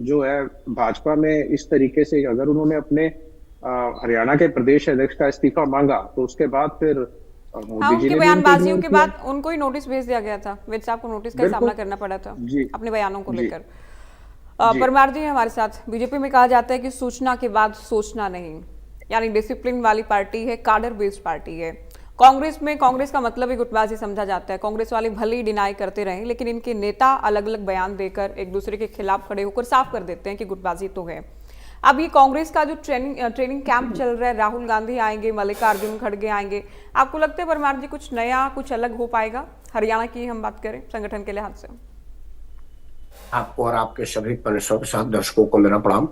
जो है भाजपा में इस तरीके से अगर उन्होंने अपने हरियाणा के प्रदेश अध्यक्ष का इस्तीफा मांगा, तो उसके बाद फिर उनके बयानबाजियों के बाद उनको ही नोटिस भेज दिया गया था। विज साहब को नोटिस का सामना करना पड़ा था अपने बयानों को लेकर। परमार जी हमारे साथ। बीजेपी में कहा जाता है कि सूचना के बाद सोचना नहीं, यानी डिसिप्लिन वाली पार्टी है, कार्डर बेस्ड पार्टी है, कांग्रेस में कांग्रेस का मतलब ही गुटबाजी समझा जाता है। कांग्रेस वाले भले ही डिनाई करते रहें, लेकिन इनके नेता अलग अलग बयान देकर एक दूसरे के खिलाफ खड़े होकर साफ कर देते हैं कि गुटबाजी तो है। अब ये कांग्रेस का जो ट्रेनिंग कैंप चल रहा है, राहुल गांधी आएंगे, मल्लिकार्जुन खड़गे आएंगे, आपको लगता है परमार जी कुछ नया, कुछ अलग हो पाएगा? हरियाणा की हम बात करें संगठन के लिहाज से। आपको और आपके सभी परिसर के साथ दर्शकों को मेरा प्रणाम।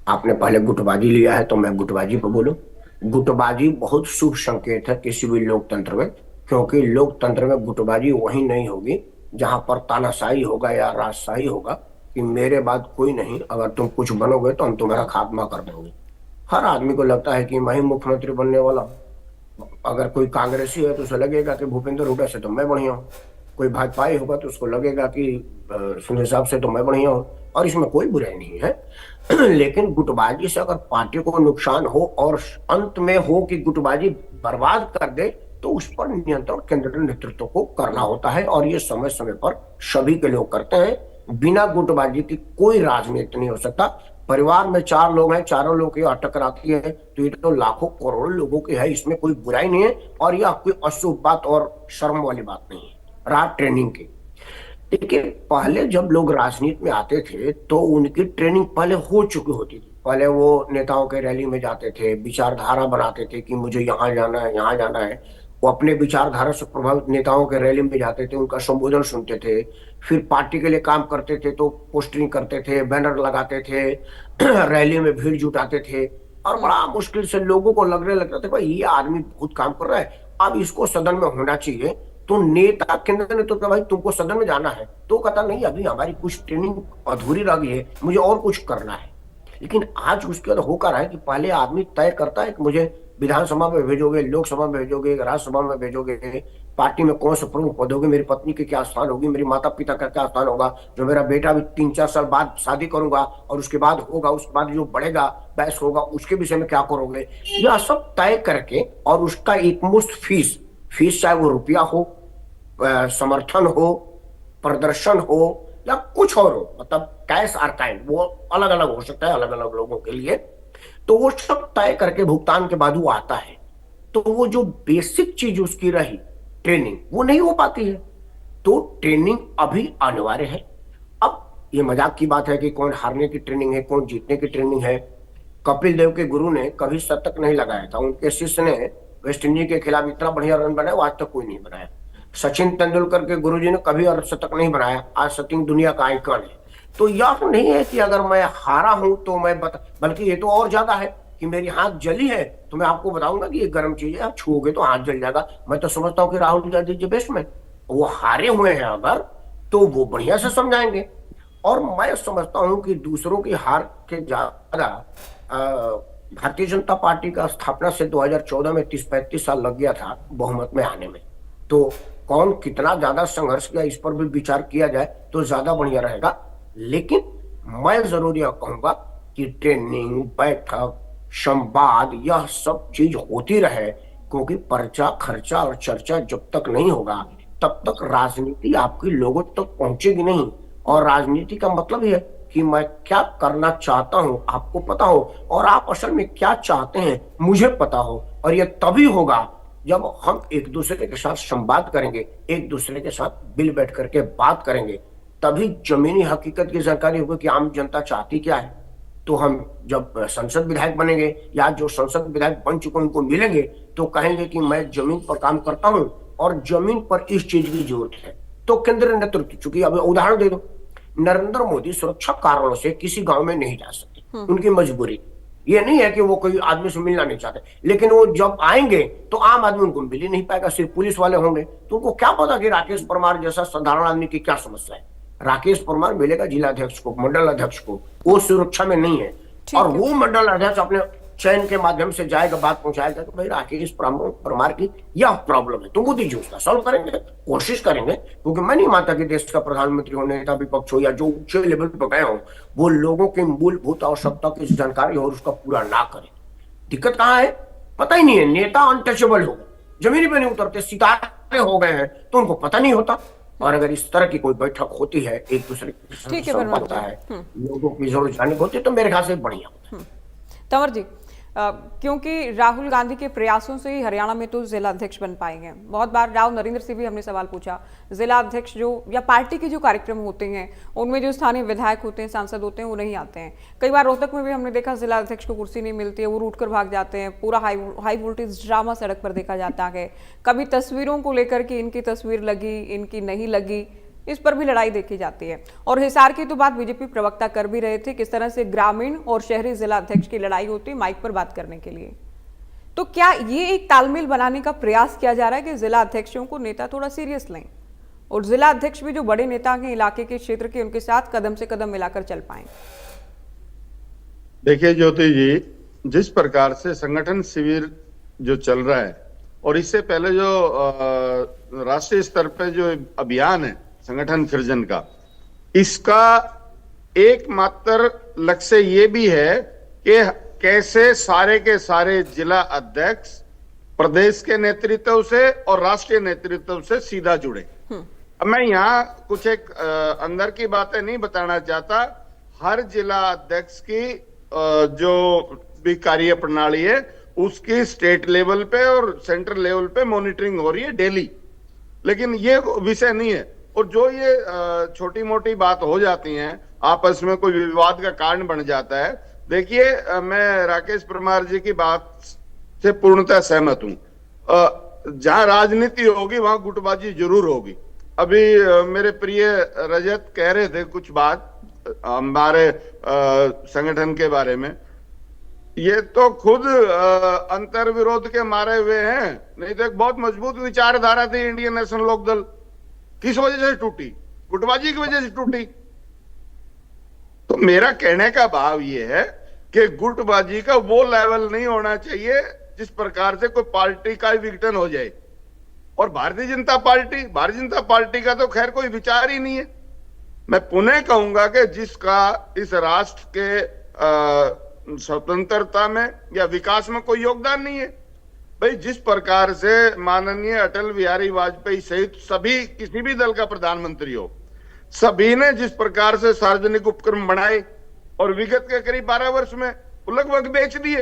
आपने पहले गुटबाजी लिया है तो मैं गुटबाजी पर बोलूं। गुटबाजी बहुत शुभ संकेत है किसी भी लोकतंत्र में, क्योंकि लोकतंत्र में गुटबाजी वही नहीं होगी जहां पर तानाशाही होगा या राजशाही होगा कि मेरे बाद कोई नहीं, अगर तुम कुछ बनोगे तो हम तुम्हारा खात्मा कर देंगे। हर आदमी को लगता है कि मैं ही मुख्यमंत्री बनने वाला हूं। अगर कोई कांग्रेसी है तो उसे लगेगा कि भूपेंद्र हुड्डा से तो मैं बढ़िया हूँ, कोई भाजपाई होगा तो उसको लगेगा कि सुनील साहब से तो मैं बढ़िया हूँ, और इसमें कोई बुराई नहीं है। लेकिन गुटबाजी से अगर पार्टी को नुकसान हो और अंत में हो कि गुटबाजी बर्बाद कर दे, तो उस पर नियंत्रण केंद्रीय नेतृत्व को करना होता है, और ये समय समय पर सभी के लोग करते हैं। बिना गुटबाजी की कोई राजनीति नहीं हो सकता। परिवार में 4 लोग हैं, चारों लोग की टकराती है तो ये तो लाखों करोड़ों लोगों की है, इसमें कोई बुराई नहीं है, और यह कोई अशुभ बात और शर्म वाली बात नहीं है। रात ट्रेनिंग की, देखिए पहले जब लोग राजनीति में आते थे तो उनकी ट्रेनिंग पहले हो चुकी होती थी। पहले वो नेताओं के रैली में जाते थे, विचारधारा बनाते थे कि मुझे यहाँ जाना है, यहाँ जाना है। वो अपने विचारधारा से प्रभावित नेताओं के रैली में जाते थे, उनका संबोधन सुनते थे, फिर पार्टी के लिए काम करते थे तो पोस्टरिंग करते थे, बैनर लगाते थे, रैली में भीड़ जुटाते थे, और बड़ा मुश्किल से लोगों को लगने लगता था भाई ये आदमी बहुत काम कर रहा है, अब इसको सदन में होना चाहिए। तो नेता केंद्र ने तो भाई तुमको सदन में जाना है, तो कहता नहीं अभी हमारी कुछ ट्रेनिंग अधूरी रह गई है, मुझे और कुछ करना है। लेकिन आज उसके बाद होकर है कि पहले आदमी तय करता है कि मुझे विधानसभा में भेजोगे, लोकसभा में भेजोगे, राज्यसभा में भेजोगे, पार्टी में कौन सा प्रमुख पद होगी, मेरी पत्नी के क्या स्थान होगी, मेरे माता पिता का क्या स्थान होगा, जो मेरा बेटा भी 3-4 साल बाद शादी करूंगा और उसके बाद होगा, उसके बाद जो बढ़ेगा बैस होगा उसके विषय में क्या करोगे, यह सब तय करके, और उसका एक मुश्त फीस चाहे वो रुपया हो, समर्थन हो, प्रदर्शन हो या कुछ और हो, मतलब कैश और काइंड, वो अलग अलग हो सकता है अलग अलग लोगों के लिए। तो वो सब तय करके भुगतान के बाद वो आता है, तो वो जो बेसिक चीज उसकी रही ट्रेनिंग, वो नहीं हो पाती है। तो ट्रेनिंग अभी अनिवार्य है। अब ये मजाक की बात है कि कौन हारने की ट्रेनिंग है, कौन जीतने की ट्रेनिंग है। कपिल देव के गुरु ने कभी शतक नहीं लगाया था, उनके शिष्य ने वेस्ट इंडीज के खिलाफ इतना बढ़िया रन बनाया, आज तक कोई नहीं बनाया। सचिन तेंदुलकर के गुरुजी ने कभी अर्धशतक नहीं बनाया, आज सचिन दुनिया का आइकन है। तो यह नहीं है कि अगर मैं हारा हूं तो मैं बल्कि ये तो और ज्यादा है कि मेरी हाथ जली है तो मैं आपको बताऊंगा कि ये गर्म चीज है, आप छूओगे तो हाथ जल जाएगा। मैं तो समझता हूँ कि राहुल गांधी जी बेस्ट में वो हारे हुए हैं अगर, तो वो बढ़िया से समझाएंगे। और मैं समझता हूँ कि दूसरों की हार के ज्यादा भारतीय जनता पार्टी का स्थापना से 2014 में 30-35 साल लग गया था बहुमत में आने में। तो कौन कितना ज्यादा संघर्ष किया इस पर भी विचार किया जाए तो ज्यादा बढ़िया रहेगा। लेकिन मैं जरूर यह कहूंगा कि ट्रेनिंग, बैठक, संवाद, यह सब चीज होती रहे, क्योंकि पर्चा, खर्चा और चर्चा जब तक नहीं होगा तब तक राजनीति आपकी लोगों तक पहुंचेगी नहीं। और राजनीति का मतलब यह है कि मैं क्या करना चाहता हूं आपको पता हो, और आप असल में क्या चाहते हैं मुझे पता हो। और यह तभी होगा जब हम एक दूसरे के साथ संवाद करेंगे, एक दूसरे के साथ मिल बैठ करके बात करेंगे, तभी जमीनी हकीकत की जानकारी होगी कि आम जनता चाहती क्या है। तो हम जब संसद विधायक बनेंगे या जो संसद विधायक बन चुके उनको मिलेंगे तो कहेंगे कि मैं जमीन पर काम करता हूं और जमीन पर इस चीज की जरूरत है। तो केंद्रीय नेतृत्व, चूंकि अब उदाहरण दे दो, नरेंद्र मोदी सुरक्षा कारणों से किसी गांव में नहीं जा सकते, उनकी मजबूरी। ये नहीं है कि वो कोई आदमी से मिलना नहीं चाहते, लेकिन वो जब आएंगे तो आम आदमी उनको मिल ही नहीं पाएगा, सिर्फ पुलिस वाले होंगे। तो उनको क्या पता कि राकेश परमार जैसा साधारण आदमी की क्या समस्या है। राकेश परमार मिलेगा जिलाध्यक्ष को, मंडल अध्यक्ष को, वो सुरक्षा में नहीं है। और वो मंडल अध्यक्ष अपने चयन के माध्यम से जाएगा, बात पहुंचाएगा कि भाई राकेश परमार की यह प्रॉब्लम है, तो बुद्धि जी उसका सॉल्व करेंगे, कोशिश करेंगे। क्योंकि मैं नहीं मानता कि देश का प्रधानमंत्री हो, नेता विपक्ष हो या जो उच्च लेवल पर गए हो, वो लोगों की मूलभूत आवश्यकता की जानकारी हो और उसका पूरा ना करे। दिक्कत कहाँ है पता ही नहीं है। नेता अनटचेबल हो गए, जमीन पे नहीं उतरते, सितारे हो गए हैं, तो उनको पता नहीं होता। और अगर इस तरह की कोई बैठक होती है, एक दूसरे के साथ होता है, लोगों की जरूर जानने होती है, तो मेरे ख्याल से बढ़िया होता है। तंवर जी, क्योंकि राहुल गांधी के प्रयासों से ही हरियाणा में तो जिला अध्यक्ष बन पाएंगे। बहुत बार राव नरेंद्र से भी हमने सवाल पूछा, जिला अध्यक्ष जो या पार्टी के जो कार्यक्रम होते हैं उनमें जो स्थानीय विधायक होते हैं, सांसद होते हैं, वो नहीं आते हैं। कई बार रोहतक में भी हमने देखा जिला अध्यक्ष को कुर्सी नहीं मिलती है, वो रूट कर भाग जाते हैं। पूरा हाई वोल्टेज ड्रामा सड़क पर देखा जाता है। कभी तस्वीरों को लेकर के इनकी तस्वीर लगी, इनकी नहीं लगी, इस पर भी लड़ाई देखी जाती है। और हिसार की तो बात बीजेपी प्रवक्ता कर भी रहे थे, किस तरह से ग्रामीण और शहरी जिला अध्यक्ष की लड़ाई होती है माइक पर बात करने के लिए। तो क्या ये एक तालमेल बनाने का प्रयास किया जा रहा है कि जिला अध्यक्षों को नेता थोड़ा सीरियस लें और जिला अध्यक्ष भी जो बड़े नेता हैं इलाके के, क्षेत्र के, उनके साथ कदम से कदम मिलाकर चल पाएं? देखिए ज्योति जी, जिस प्रकार से संगठन शिविर जो चल रहा है और इससे पहले जो राष्ट्रीय स्तर पे जो अभियान है संगठन सृजन का, इसका एकमात्र लक्ष्य ये भी है कि कैसे सारे के सारे जिला अध्यक्ष प्रदेश के नेतृत्व से और राष्ट्रीय नेतृत्व से सीधा जुड़े। अब मैं यहाँ कुछ एक अंदर की बातें नहीं बताना चाहता। हर जिला अध्यक्ष की जो भी कार्य प्रणाली है उसकी स्टेट लेवल पे और सेंट्रल लेवल पे मॉनिटरिंग हो रही है डेली, लेकिन ये विषय नहीं है। और जो ये छोटी मोटी बात हो जाती हैं, आपस में कोई विवाद का कारण बन जाता है। देखिए, मैं राकेश परमार जी की बात से पूर्णतः सहमत हूं। जहां राजनीति होगी वहां गुटबाजी जरूर होगी। अभी मेरे प्रिय रजत कह रहे थे कुछ बात हमारे संगठन के बारे में, ये तो खुद अंतर विरोध के मारे हुए हैं। नहीं तो एक बहुत मजबूत विचारधारा थी इंडियन नेशनल लोकदल, किस वजह से टूटी? गुटबाजी की वजह से टूटी। तो मेरा कहने का भाव ये है कि गुटबाजी का वो लेवल नहीं होना चाहिए जिस प्रकार से कोई पार्टी का विघटन हो जाए। और भारतीय जनता पार्टी का तो खैर कोई विचार ही नहीं है। मैं पुनः कहूंगा कि जिसका इस राष्ट्र के स्वतंत्रता में या विकास में कोई योगदान नहीं है, भाई जिस प्रकार से माननीय अटल बिहारी वाजपेयी सहित सभी, किसी भी दल का प्रधानमंत्री हो, सभी ने जिस प्रकार से सार्वजनिक उपक्रम बनाए और विगत के करीब 12 वर्ष में लगभग बेच दिए,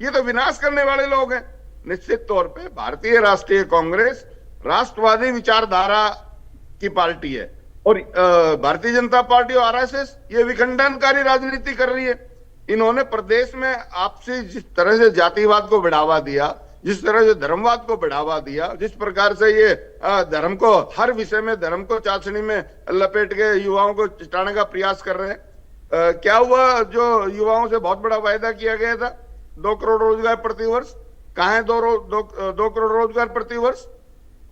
ये तो विनाश करने वाले लोग हैं। निश्चित तौर पे भारतीय राष्ट्रीय कांग्रेस राष्ट्रवादी विचारधारा की पार्टी है और भारतीय जनता पार्टी और आरएसएस ये विखंडनकारी राजनीति कर रही है। इन्होंने प्रदेश में आपसी जिस तरह से जातिवाद को बढ़ावा दिया, जिस तरह से धर्मवाद को बढ़ावा दिया, जिस प्रकार से ये धर्म को, हर विषय में धर्म को चाशनी में लपेट के युवाओं को चिताने का प्रयास कर रहे हैं। क्या हुआ? जो युवाओं से बहुत बड़ा वायदा किया गया था 2 करोड़ रोजगार प्रति वर्ष, कहाँ है 2 करोड़ रोजगार प्रति वर्ष?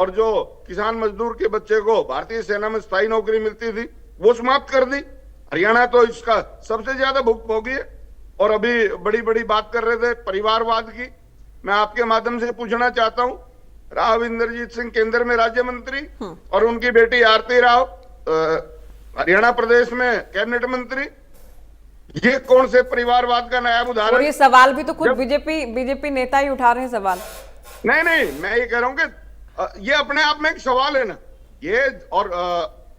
और जो किसान मजदूर के बच्चे को भारतीय सेना में स्थायी नौकरी मिलती थी वो समाप्त कर दी। हरियाणा तो इसका सबसे ज्यादा भुगतभोगी है। और अभी बड़ी बड़ी बात कर रहे थे परिवारवाद की। मैं आपके माध्यम से पूछना चाहता हूं, राव इंद्रजीत सिंह केंद्र में राज्य मंत्री और उनकी बेटी आरती राव हरियाणा प्रदेश में कैबिनेट मंत्री, ये कौन से परिवारवाद का नायाब उदाहरण? और ये सवाल भी तो खुद बीजेपी नेता ही उठा रहे हैं सवाल। नहीं, मैं ये कह रहा हूं कि ये अपने आप में एक सवाल है ना ये। और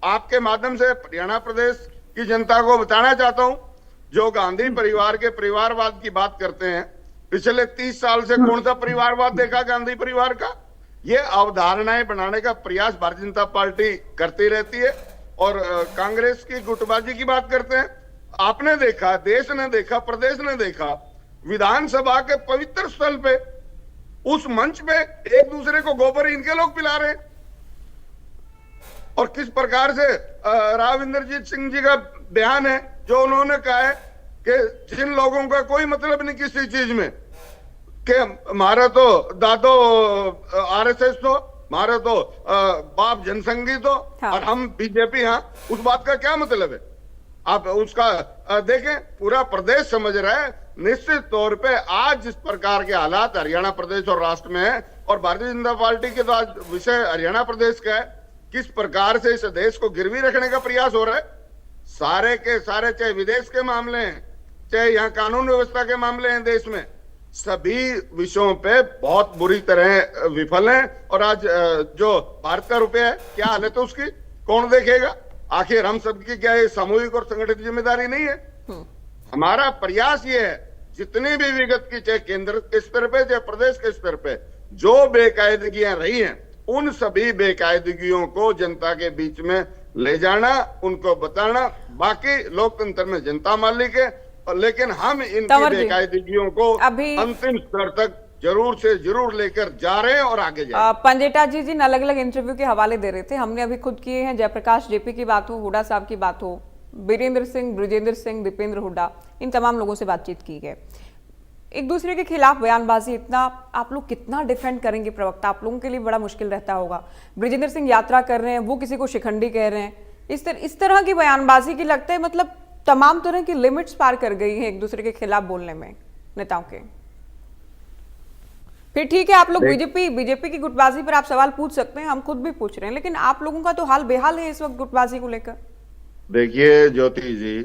आपके माध्यम से हरियाणा प्रदेश की जनता को बताना चाहता हूं, जो गांधी परिवार के परिवारवाद की बात करते हैं, पिछले 30 साल से कौन सा परिवारवाद देखा गांधी परिवार का? ये अवधारणाएं बनाने का प्रयास भारतीय जनता पार्टी करती रहती है। और कांग्रेस की गुटबाजी की बात करते हैं। आपने देखा, देश ने देखा, प्रदेश ने देखा, विधानसभा के पवित्र स्थल पे, उस मंच पे एक दूसरे को गोबर इनके लोग पिला रहे हैं। और किस प्रकार से राव इंद्रजीत सिंह जी का बयान है जो उन्होंने कहा है कि जिन लोगों का कोई मतलब नहीं किसी चीज में, कि हमारा तो दादो आरएसएस तो, हमारा तो बाप जनसंघी तो, और हम बीजेपी। हाँ, उस बात का क्या मतलब है? आप उसका देखें, पूरा प्रदेश समझ रहा है। निश्चित तौर पे आज जिस प्रकार के हालात हरियाणा प्रदेश और राष्ट्र में है, और भारतीय जनता पार्टी के तो आज विषय हरियाणा प्रदेश का है, किस प्रकार से इस देश को गिरवी रखने का प्रयास हो रहा है। सारे के सारे, चाहे विदेश के मामले हैं, चाहे यहाँ कानून व्यवस्था के मामले हैं, देश में सभी विषयों पे बहुत बुरी तरह विफल हैं। और आज जो भारत का रुपया है, क्या हालत है उसकी, कौन देखेगा? आखिर हम सबकी क्या ये सामूहिक और संगठित जिम्मेदारी नहीं है? हमारा प्रयास ये है जितनी भी विगत की, चाहे केंद्र के स्तर पे चाहे प्रदेश के स्तर पे जो बेकायदगियां रही हैं, उन सभी बेकायदगियों को जनता के बीच में ले जाना, उनको बताना। बाकी लोकतंत्र में जनता मालिक है, लेकिन हम इनकी तंवर जी, बेकायदगियों को अभी अंतिम स्तर तक जरूर से जरूर लेकर जा रहे हैं और आगे जा रहे हैं। पंजेटा जी जिन अलग अलग इंटरव्यू के हवाले दे रहे थे, हमने अभी खुद किए हैं। जयप्रकाश जेपी की बात हो, हुड्डा साहब की बात हो, बीरेंद्र सिंह, ब्रिजेंद्र सिंह, दीपेंद्र हुड्डा, इन तमाम लोगों से बातचीत की है। एक दूसरे के खिलाफ बयानबाजी, इतना आप लोग कितना डिफेंड करेंगे? प्रवक्ता आप लोगों के लिए बड़ा मुश्किल रहता होगा। ब्रिजेंद्र सिंह यात्रा कर रहे हैं, वो किसी को शिखंडी कह रहे हैं, इस तरह की बयानबाजी की लगता है मतलब तमाम तरह की लिमिट्स पार कर गई है एक दूसरे के खिलाफ बोलने में नेताओं के। फिर ठीक है, आप लोग बीजेपी की गुटबाजी पर आप सवाल पूछ सकते हैं, हम खुद भी पूछ रहे हैं, लेकिन आप लोगों का तो हाल बेहाल है इस वक्त गुटबाजी को लेकर। देखिए ज्योति जी,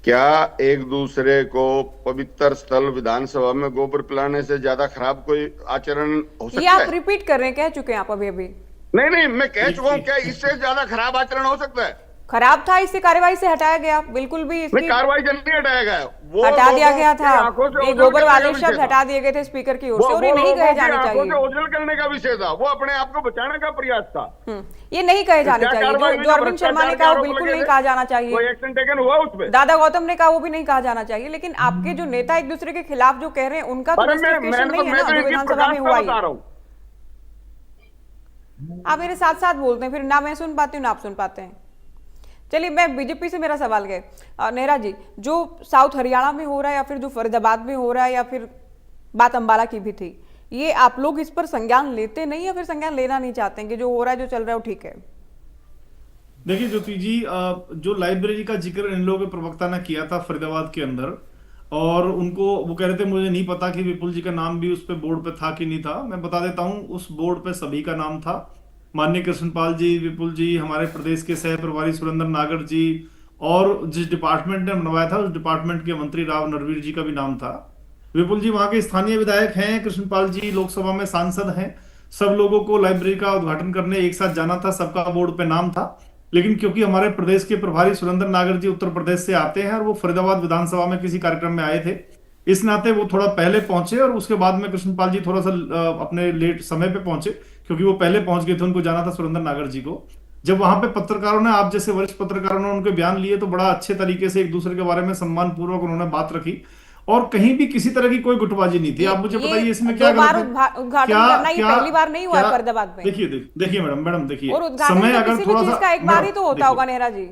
क्या एक दूसरे को पवित्र स्थल विधानसभा में गोबर पिलाने से ज्यादा खराब कोई आचरण हो सकता ये है? आप रिपीट कर रहे हैं, कह चुके हैं आप अभी। नहीं, मैं कह चुका हूँ, क्या इससे ज्यादा खराब आचरण हो सकता है? खराब था, इसे कार्यवाही से हटाया गया, बिल्कुल भी इसकी कार्रवाई जल्दी हटाया गया, वो हटा दिया गया था। ये ये गोबर वाले शब्द हटा दिए गए थे स्पीकर की ओर से, और ये नहीं कहे जाने चाहिए। ओझल करने का विषय था, वो अपने आप को बचाने का प्रयास था। ये नहीं कहे जाने चाहिए। जो अरविंद शर्मा ने कहा वो बिल्कुल नहीं कहा जाना चाहिए। कोई एक्शन टेकन हुआ उस पे? दादा गौतम ने कहा वो भी नहीं कहा जाना चाहिए। लेकिन आपके जो नेता एक दूसरे के खिलाफ जो कह रहे हैं, उनका तो जस्टिफिकेशन नहीं है ना, जो विधानसभा में हुआ है। आप मेरे साथ साथ बोलते हैं, फिर ना मैं सुन पाती हूँ ना आप सुन पाते हैं। चलिए, मैं बीजेपी से मेरा सवाल है नेहरा जी, जो साउथ हरियाणा में हो रहा है या फिर जो फरीदाबाद में हो रहा है या फिर बात अंबाला की भी थी, ये आप लोग इस पर संज्ञान लेते नहीं या फिर संज्ञान लेना नहीं चाहते हैं कि जो हो रहा है जो चल रहा है वो ठीक है? देखिए ज्योति जी, जो लाइब्रेरी का जिक्र इन लोगों के प्रवक्ता ने किया था फरीदाबाद के अंदर, और उनको वो कह रहे थे मुझे नहीं पता कि विपुल जी का नाम भी उस पे बोर्ड पे था कि नहीं था। मैं बता देता हूं, उस बोर्ड पे सभी का नाम था। माननीय कृष्णपाल जी, विपुल जी, हमारे प्रदेश के सह प्रभारी सुरेंद्र नागर जी, और जिस डिपार्टमेंट ने बनवाया था उस डिपार्टमेंट के मंत्री राव नरवीर जी का भी नाम था। विपुल जी वहां के स्थानीय विधायक हैं, कृष्णपाल जी लोकसभा में सांसद हैं। सब लोगों को लाइब्रेरी का उद्घाटन करने एक साथ जाना था, सबका बोर्ड पे नाम था। लेकिन क्योंकि हमारे प्रदेश के प्रभारी सुरेंद्र नागर जी उत्तर प्रदेश से आते हैं और वो फरीदाबाद विधानसभा में किसी कार्यक्रम में आए थे, इस नाते वो थोड़ा पहले पहुंचे, और उसके बाद में कृष्णपाल जी थोड़ा सा अपने लेट समय पे पहुंचे, क्योंकि वो पहले पहुंच गए थे, उनको जाना था सुरेंद्र नागर जी को। जब वहां पे पत्रकारों ने, आप जैसे वरिष्ठ पत्रकारों ने उनके बयान लिए, तो बड़ा अच्छे तरीके से एक दूसरे के बारे में सम्मान पूर्वक उन्होंने बात रखी, और कहीं भी किसी तरह की कोई गुटबाजी नहीं थी। आप मुझे बताइए इसमें क्या गलत है? उद्घाटन करना ये पहली बार नहीं हुआ है फरीदाबाद में। देखिए मैडम देखिए, और समय अगर थोड़ा सा एक बार ही तो होता होगा नेहरा जी।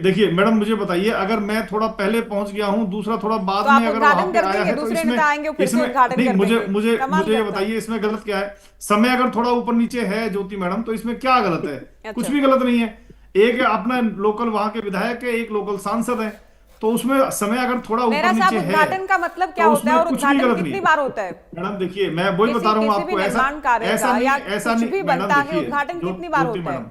देखिए मैडम, मुझे बताइए, अगर मैं थोड़ा पहले पहुंच गया हूँ, दूसरा थोड़ा बाद में अगर वहां पे आया है, तो इसमें मुझे ये बताइए इसमें गलत क्या है? समय अगर थोड़ा ऊपर नीचे है ज्योति मैडम, तो इसमें क्या गलत है? कुछ भी गलत नहीं है। एक अपना लोकल वहां के विधायक है, एक लोकल सांसद है, तो उसमें समय अगर थोड़ा ऊपर नीचे है, उद्घाटन का मतलब क्या होता है और उद्घाटन कितनी बार होता है? मैडम देखिए, मैं वही बता रहा हूँ आपको, ऐसा नहीं बनता है, उद्घाटन कितनी बार होता है?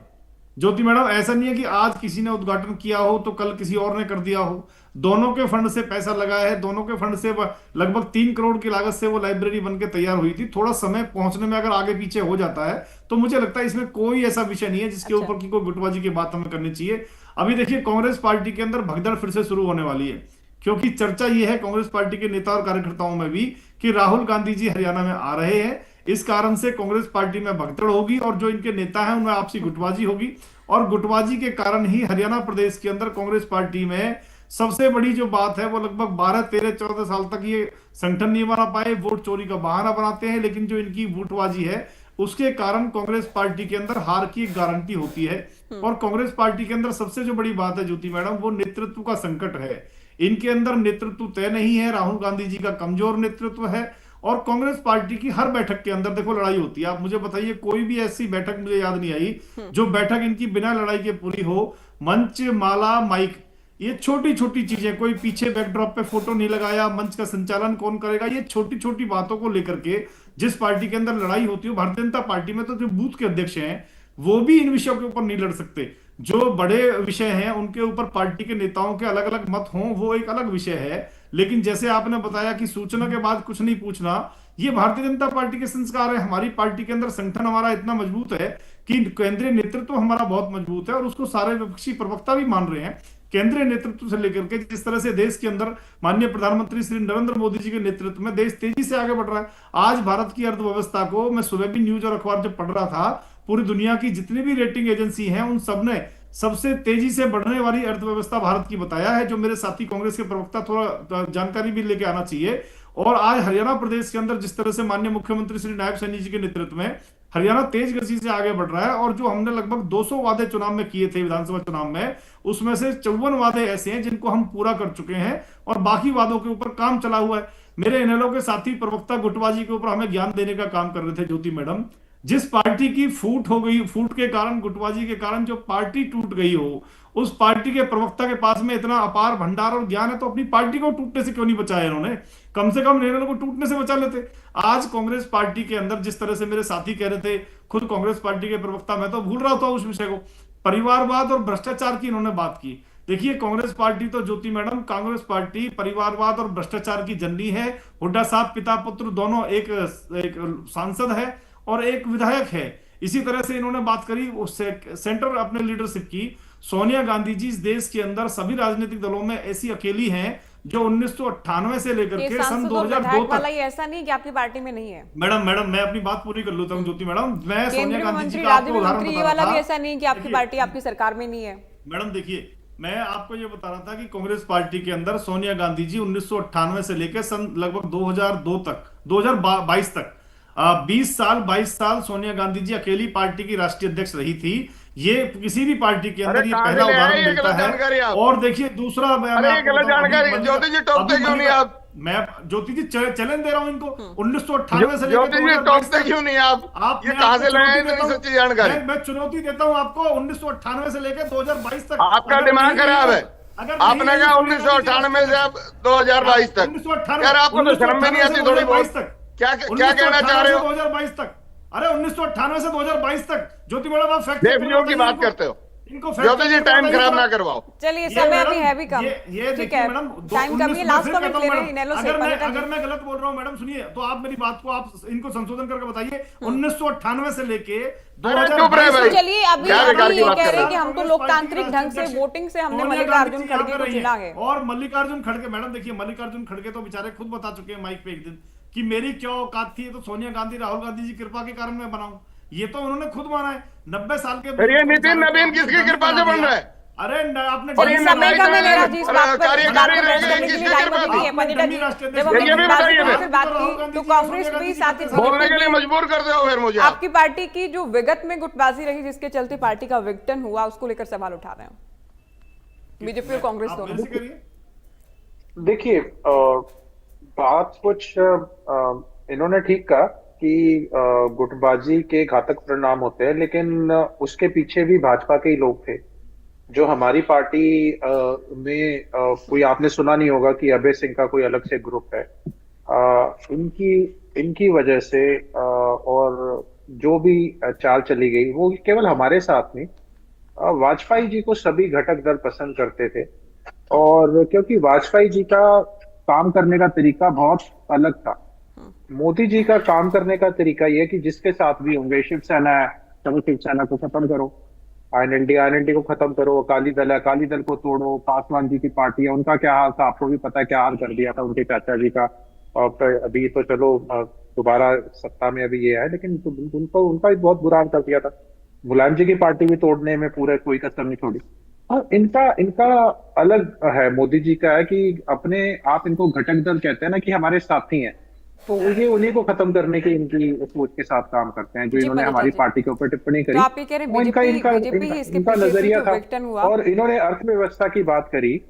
ज्योति मैडम, ऐसा नहीं है कि आज किसी ने उद्घाटन किया हो तो कल किसी और ने कर दिया हो। दोनों के फंड से पैसा लगा है, दोनों के फंड से लगभग 3 करोड़ की लागत से वो लाइब्रेरी बनके तैयार हुई थी। थोड़ा समय पहुंचने में अगर आगे पीछे हो जाता है, तो मुझे लगता है इसमें कोई ऐसा विषय नहीं है जिसके ऊपर की कोई गुटबाजी की बात हमें करनी चाहिए। अभी देखिए, कांग्रेस पार्टी के अंदर भगदड़ फिर से शुरू होने वाली है, क्योंकि चर्चा यह है कांग्रेस पार्टी के नेता और कार्यकर्ताओं में भी कि राहुल गांधी जी हरियाणा में आ रहे हैं। इस कारण से कांग्रेस पार्टी में भगदड़ होगी, और जो इनके नेता हैं उनमें आपसी गुटबाजी होगी, और गुटबाजी के कारण ही हरियाणा प्रदेश के अंदर कांग्रेस पार्टी में सबसे बड़ी जो बात है, वो लगभग 12, 13, 14 साल तक ये संगठन नहीं बना पाए, वोट चोरी का बहाना बनाते हैं। लेकिन जो इनकी वोटबाजी है, उसके कारण कांग्रेस पार्टी के अंदर हार की गारंटी होती है। और कांग्रेस पार्टी के अंदर सबसे जो बड़ी बात है ज्योति मैडम, वो नेतृत्व का संकट है। इनके अंदर नेतृत्व तय नहीं है, राहुल गांधी जी का कमजोर नेतृत्व है, और कांग्रेस पार्टी की हर बैठक के अंदर देखो लड़ाई होती है। आप मुझे बताइए, कोई भी ऐसी बैठक मुझे याद नहीं आई जो बैठक इनकी बिना लड़ाई के पूरी हो। मंच, माला, माइक, ये छोटी छोटी चीजें, कोई पीछे बैकड्रॉप पे फोटो नहीं लगाया, मंच का संचालन कौन करेगा, ये छोटी छोटी बातों को लेकर के जिस पार्टी के अंदर लड़ाई होती है, भारतीय जनता पार्टी में तो जो बूथ के अध्यक्ष हैं वो भी इन विषयों के ऊपर नहीं लड़ सकते। जो बड़े विषय हैं उनके ऊपर पार्टी के नेताओं के अलग अलग मत हों, वो एक अलग विषय है। लेकिन जैसे आपने बताया कि सूचना के बाद कुछ नहीं पूछना, ये भारतीय जनता पार्टी के संस्कार है। हमारी पार्टी के अंदर संगठन हमारा इतना मजबूत है कि केंद्रीय नेतृत्व हमारा बहुत मजबूत है, और उसको सारे विपक्षी प्रवक्ता भी मान रहे हैं केंद्रीय नेतृत्व से लेकर के जिस तरह से देश के अंदर माननीय प्रधानमंत्री श्री नरेंद्र मोदी जी के नेतृत्व में देश तेजी से आगे बढ़ रहा है। आज भारत की अर्थव्यवस्था को मैं सुबह भी न्यूज और अखबार जब पढ़ रहा था, पूरी दुनिया की जितनी भी रेटिंग एजेंसी हैं उन सब ने सबसे तेजी से बढ़ने वाली अर्थव्यवस्था भारत की बताया है, जो मेरे साथी कांग्रेस के प्रवक्ता थोड़ा जानकारी भी लेके आना चाहिए। और आज हरियाणा प्रदेश के अंदर जिस तरह से माननीय मुख्यमंत्री श्री नायब सैनी जी के नेतृत्व में हरियाणा तेज गति से आगे बढ़ रहा है, और जो हमने लगभग 200 वादे चुनाव में किए थे विधानसभा चुनाव में, उसमें से 54 वादे ऐसे हैं जिनको हम पूरा कर चुके हैं और बाकी वादों के ऊपर काम चला हुआ है। मेरे इनेलो के साथी प्रवक्ता गुटबाजी के ऊपर हमें ज्ञान देने का काम कर रहे थे ज्योति मैडम। जिस पार्टी की फूट हो गई, फूट के कारण, गुटबाजी के कारण जो पार्टी टूट गई हो, उस पार्टी के प्रवक्ता के पास में इतना अपार भंडार और ज्ञान है, तो अपनी पार्टी को टूटने से क्यों नहीं बचाया इन्होंने? कम से कम इनेलो को टूटने से बचा लेते। आज कांग्रेस पार्टी के अंदर जिस तरह से मेरे साथी कह रहे थे, खुद कांग्रेस पार्टी के प्रवक्ता, मैं तो भूल रहा था उस विषय को, परिवारवाद और भ्रष्टाचार की इन्होंने बात की। देखिए कांग्रेस पार्टी तो ज्योति मैडम, कांग्रेस पार्टी परिवारवाद और भ्रष्टाचार की जननी है। हुड्डा साहब पिता पुत्र दोनों, एक सांसद है और एक विधायक है। इसी तरह से इन्होंने बात करी सेंटर अपने लीडरशिप की। सोनिया गांधी जी इस देश के अंदर सभी राजनीतिक दलों में ऐसी अकेली हैं जो 1998 से लेकर के सन 2002 तक। ये ऐसा नहीं कि आपकी पार्टी में नहीं है। मैडम मैं अपनी बात पूरी कर लेता हूँ ज्योति मैडम। मैं सोनिया गांधी जी का आपको केंद्रीय उदाहरण मंत्री बता वाला रहा भी था। ऐसा नहीं कि आपकी पार्टी आपकी सरकार में नहीं है। मैडम देखिए, मैं आपको ये बता रहा था कि कांग्रेस पार्टी के अंदर सोनिया गांधी जी 1998 से लेकर सन लगभग 2002 तक, 2022 तक 22 साल सोनिया गांधी जी अकेली पार्टी की राष्ट्रीय अध्यक्ष रही थी। ये किसी भी पार्टी के अंदर ये पहला उदाहरण मिलता है। और देखिए दूसरा, गलत जानकारी ज्योति जी टोकते क्यों नहीं आप? मैं ज्योति जी चैलेंज दे रहा हूं इनको। 1998 से ज्योति जी टोकते क्यों नहीं आप? ये कहां से लाए हैं इतनी सच्ची जानकारी? मैं चुनौती देता हूं आपको। 1998 से लेकर 2022 तक आपका दिमाग खराब है। आपने कहा 1998 से अब 2022 तक। यार आपको तो शर्म भी नहीं आती थोड़ी बहुत? क्या कहना चाह रहे हो? 2022 तक, अरे 1998 से 2022 तक ज्योति मैडम आप फैक्ट बेवजह की बात करते हो। ज्योति जी टाइम खराब ना करवाओ। चलिए समय अभी है भी कम, ये ठीक है मैडम, टाइम कम है। लास्ट कमेंट ले रहे हैं इनेलो से। अगर मैं गलत बोल रहा हूँ मैडम सुनिए, तो आप मेरी बात को आप इनको संशोधन करके बताइए। 1998 से लेके 2022। चलिए अभी ये कह रहे हैं कि हम तो लोकतांत्रिक ढंग से वोटिंग से हमने मल्लिकार्जुन खड़गे को चुना है। और मल्लिकार्जुन खड़गे, मैडम देखिए, मल्लिकार्जुन खड़गे तो बेचारे खुद बता चुके हैं माइक पे एक दिन कि मेरी क्या औकात थी, तो सोनिया गांधी राहुल गांधी जी कृपा के कारण मैं बनाऊं। ये तो उन्होंने खुद माना है। 90 साल के नितिन नवीन किसकी कृपा से बन रहा है? अरे आपने समय का मैं ले रहा जिस बात पर जब हमने बात की तो कांग्रेस भी साथ ही बोलने के लिए मजबूर कर दो फिर मुझे। आपकी पार्टी की जो विगत में गुटबाजी रही जिसके चलते पार्टी का विघटन हुआ, उसको लेकर सवाल उठा रहे हैं बीजेपी और कांग्रेस दोनों। देखिए बात कुछ इन्होंने ठीक कहा कि गुटबाजी के घातक परिणाम होते हैं, लेकिन उसके पीछे भी भाजपा के ही लोग थे। जो हमारी पार्टी में कोई आपने सुना नहीं होगा कि अभय सिंह का कोई अलग से ग्रुप है। इनकी वजह से और जो भी चाल चली गई वो केवल हमारे साथ नहीं, वाजपेयी जी को सभी घटक दल पसंद करते थे। और क्योंकि वाजपेयी जी का काम करने का तरीका बहुत अलग था। मोदी जी का काम करने का तरीका यह कि जिसके साथ भी होंगे, शिवसेना है, चलो शिवसेना को खत्म करो, आईएनएलडी को खत्म करो, अकाली दल को तोड़ो, पासवान जी की पार्टी है, उनका क्या हाल था आपको भी पता है, क्या हाल कर दिया था उनके चाचा जी का। और अभी तो चलो दोबारा सत्ता में अभी ये है, लेकिन उनका भी बहुत बुरा हाल कर दिया था। मुलायम जी की पार्टी भी तोड़ने में पूरे कोई कसर नहीं छोड़ी। और इनका अलग है, मोदी जी का है कि अपने आप इनको घटक दल कहते हैं ना, कि हमारे साथी हैं, तो ये उन्हीं को खत्म करने की इनकी सोच के साथ काम करते हैं। जो इन्होंने हमारी पार्टी के ऊपर टिप्पणी करी, तो इनका नजरिया था। और इन्होंने अर्थव्यवस्था की बात करी।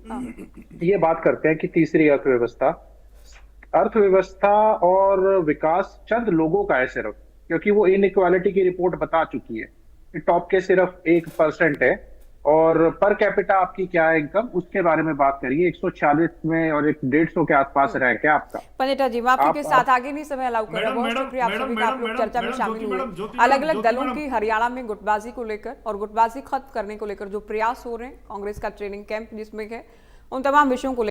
ये बात करते हैं कि तीसरी अर्थव्यवस्था और विकास चंद लोगों का है सिर्फ, क्योंकि वो इनइक्वालिटी की रिपोर्ट बता चुकी है कि टॉप के सिर्फ 1% है। और पर कैपिटा आपकी क्या है इनकम, उसके बारे में बात करिए। 140 में और 150 के आसपास रहे क्या आपका? पंडिता जी माफी के साथ आगे नहीं समय अलाउ कर रहा। बहुत शुक्रिया आप सभी का, आप लोग चर्चा में शामिल हुए। अलग अलग दलों की हरियाणा में गुटबाजी को लेकर और गुटबाजी खत्म करने को लेकर जो प्रयास हो रहे हैं, कांग्रेस का ट्रेनिंग कैंप जिसमें है, उन तमाम विषयों को